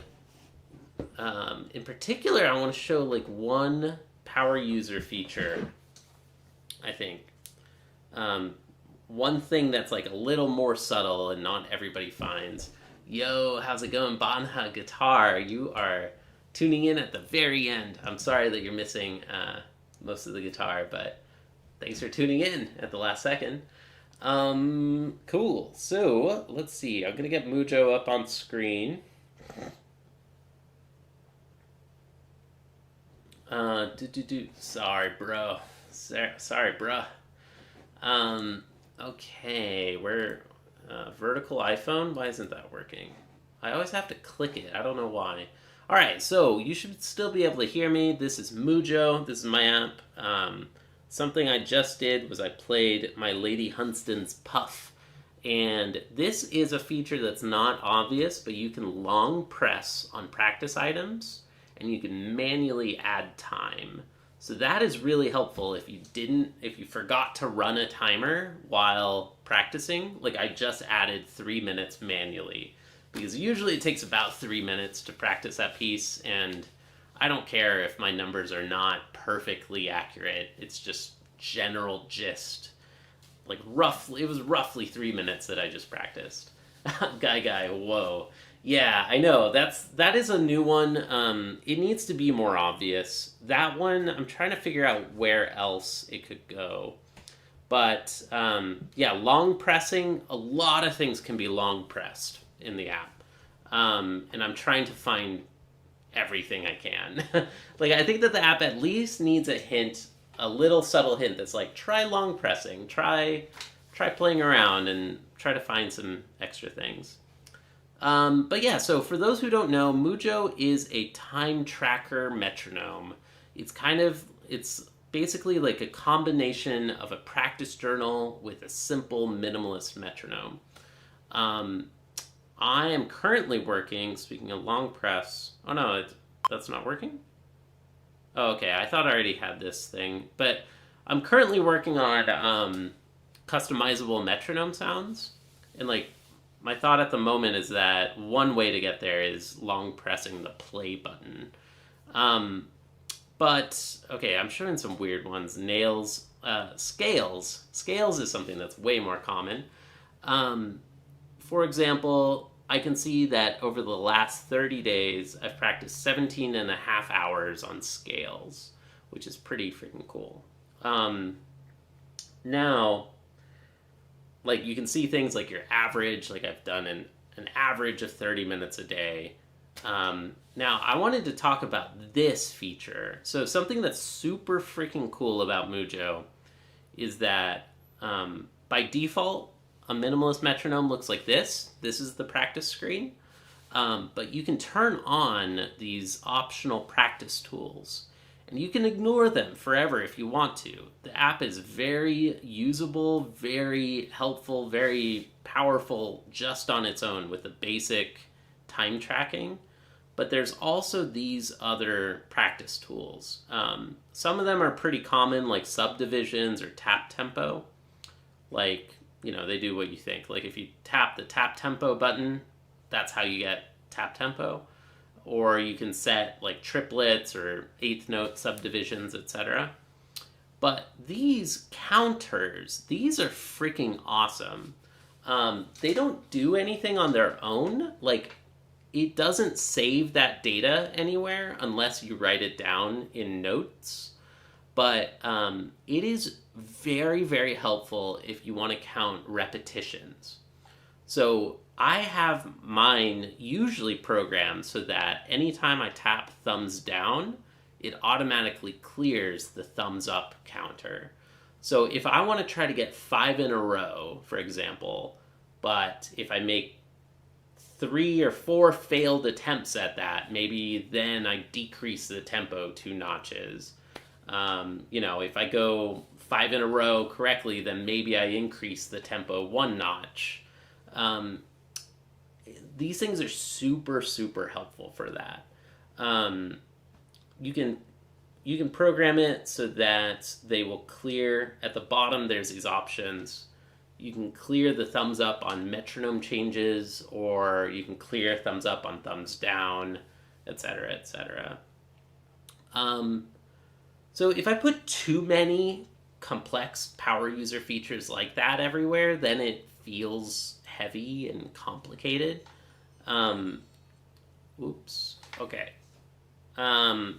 in particular, I want to show like one power user feature, I think. One thing that's like a little more subtle and not everybody finds. Yo, how's it going, Banha Guitar? You are tuning in at the very end. I'm sorry that you're missing most of the guitar, but thanks for tuning in at the last second. Cool. So, let's see. I'm going to get Mujo up on screen. Sorry, bro. Sorry, bruh. Okay, we're vertical iPhone. Why isn't that working? I always have to click it. I don't know why. All right, so you should still be able to hear me. This is Mujo. This is my app. Something I just did was I played My Lady Hunstan's Puff. And this is a feature that's not obvious, but you can long press on practice items and you can manually add time. So that is really helpful if you forgot to run a timer while practicing. Like I just added 3 minutes manually, because usually it takes about 3 minutes to practice that piece, and I don't care if my numbers are not perfectly accurate. It's just general gist. Like roughly, it was roughly 3 minutes that I just practiced. Guy, whoa. Yeah, I know. That is a new one. It needs to be more obvious. That one, I'm trying to figure out where else it could go. But yeah, long pressing. A lot of things can be long pressed in the app, and I'm trying to find everything I can. Like I think that the app at least needs a hint, a little subtle hint that's like try long pressing, try playing around, and try to find some extra things. But yeah, so for those who don't know, Mujo is a time tracker metronome. It's basically like a combination of a practice journal with a simple minimalist metronome. Um, I am currently working, speaking of long press. Oh no, that's not working? Oh, okay, I thought I already had this thing. But I'm currently working on customizable metronome sounds. And like, my thought at the moment is that one way to get there is long pressing the play button. But, okay, I'm showing some weird ones. Nails, scales. Scales is something that's way more common. For example, I can see that over the last 30 days, I've practiced 17 and a half hours on scales, which is pretty freaking cool. Now, like you can see things like your average, like I've done an average of 30 minutes a day. Now, I wanted to talk about this feature. So something that's super freaking cool about Mujo is that by default, a minimalist metronome looks like this. This is the practice screen. But you can turn on these optional practice tools. And you can ignore them forever if you want to. The app is very usable, very helpful, very powerful just on its own with the basic time tracking. But there's also these other practice tools. Some of them are pretty common, like subdivisions or tap tempo. Like, they do what you think. Like if you tap the tap tempo button, that's how you get tap tempo. Or you can set like triplets or eighth note subdivisions, etc. But these counters, these are freaking awesome. They don't do anything on their own. Like, it doesn't save that data anywhere unless you write it down in notes. But it is very, very helpful if you want to count repetitions. So I have mine usually programmed so that anytime I tap thumbs down, it automatically clears the thumbs up counter. So if I want to try to get 5 in a row, for example, but if I make 3 or 4 failed attempts at that, maybe then I decrease the tempo 2 notches. If I go 5 in a row correctly, then maybe I increase the tempo 1 notch. These things are super, super helpful for that. You can program it so that they will clear. At the bottom, there's these options. You can clear the thumbs up on metronome changes, or you can clear thumbs up on thumbs down, etc., etc. So if I put too many complex power user features like that everywhere, then it feels heavy and complicated. Oops. Okay. I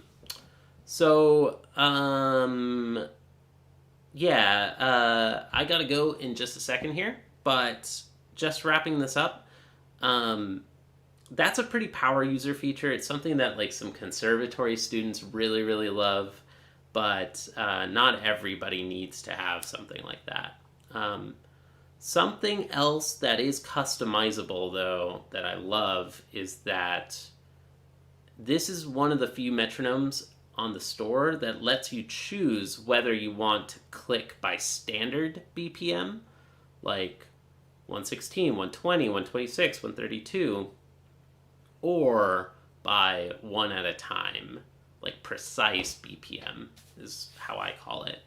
gotta go in just a second here, but just wrapping this up, that's a pretty power user feature. It's something that like some conservatory students really, really love, but not everybody needs to have something like that. Something else that is customizable, though, that I love is that this is one of the few metronomes on the store that lets you choose whether you want to click by standard BPM, like 116, 120, 126, 132, or by one at a time, like precise BPM is how I call it.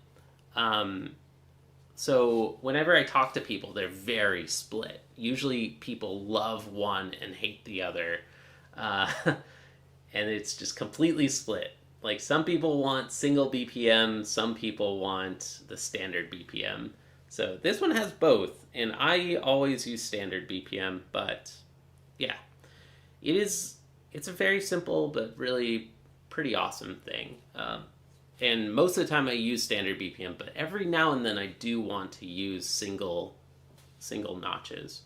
So whenever I talk to people, they're very split. Usually people love one and hate the other. and it's just completely split. Like some people want single BPM, some people want the standard BPM. So this one has both, and I always use standard BPM, but yeah, it's a very simple but really pretty awesome thing. And most of the time I use standard BPM, but every now and then I do want to use single notches.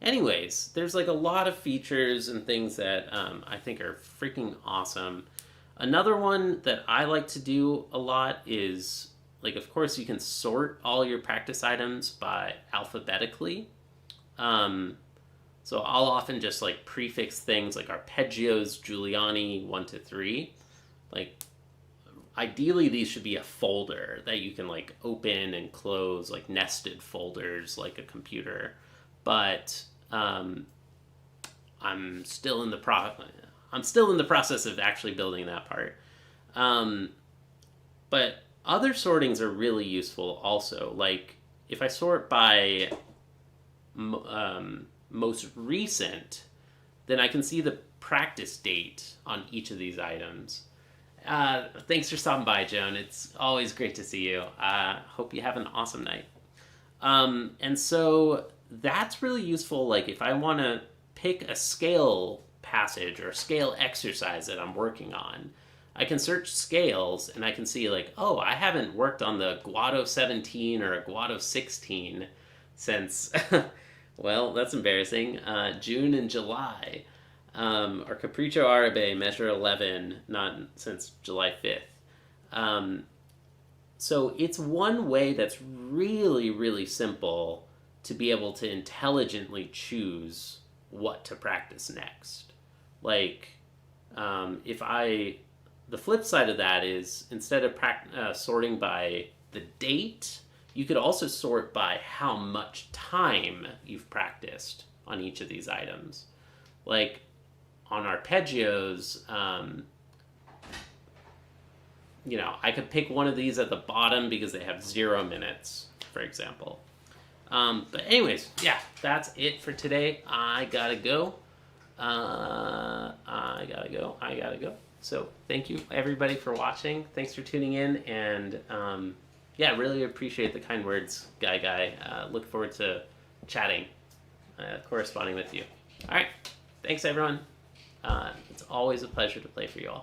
Anyways, there's like a lot of features and things that I think are freaking awesome. Another one that I like to do a lot is, like, of course, you can sort all your practice items by alphabetically. So I'll often just like prefix things like arpeggios, Giuliani, 1 to 3. Like, ideally, these should be a folder that you can like open and close, like nested folders, like a computer. But I'm still in the process of actually building that part. But other sortings are really useful also. Like if I sort by most recent, then I can see the practice date on each of these items. Thanks for stopping by, Joan. It's always great to see you. Hope you have an awesome night. And so that's really useful. Like if I want to pick a scale passage or scale exercise that I'm working on, I can search scales and I can see like, oh, I haven't worked on the Guado 17 or a Guado 16 since, well, that's embarrassing, June and July. Or Capriccio Arabe, measure 11, not since July 5th. So it's one way that's really, really simple to be able to intelligently choose what to practice next. Like, the flip side of that is instead of sorting by the date, you could also sort by how much time you've practiced on each of these items. Like on arpeggios, I could pick one of these at the bottom because they have 0 minutes, for example. But anyways, yeah, that's it for today. I gotta go. So thank you everybody for watching. Thanks for tuning in, and yeah, really appreciate the kind words, Guy. Look forward to chatting, corresponding with you. All right, thanks everyone. It's always a pleasure to play for you all.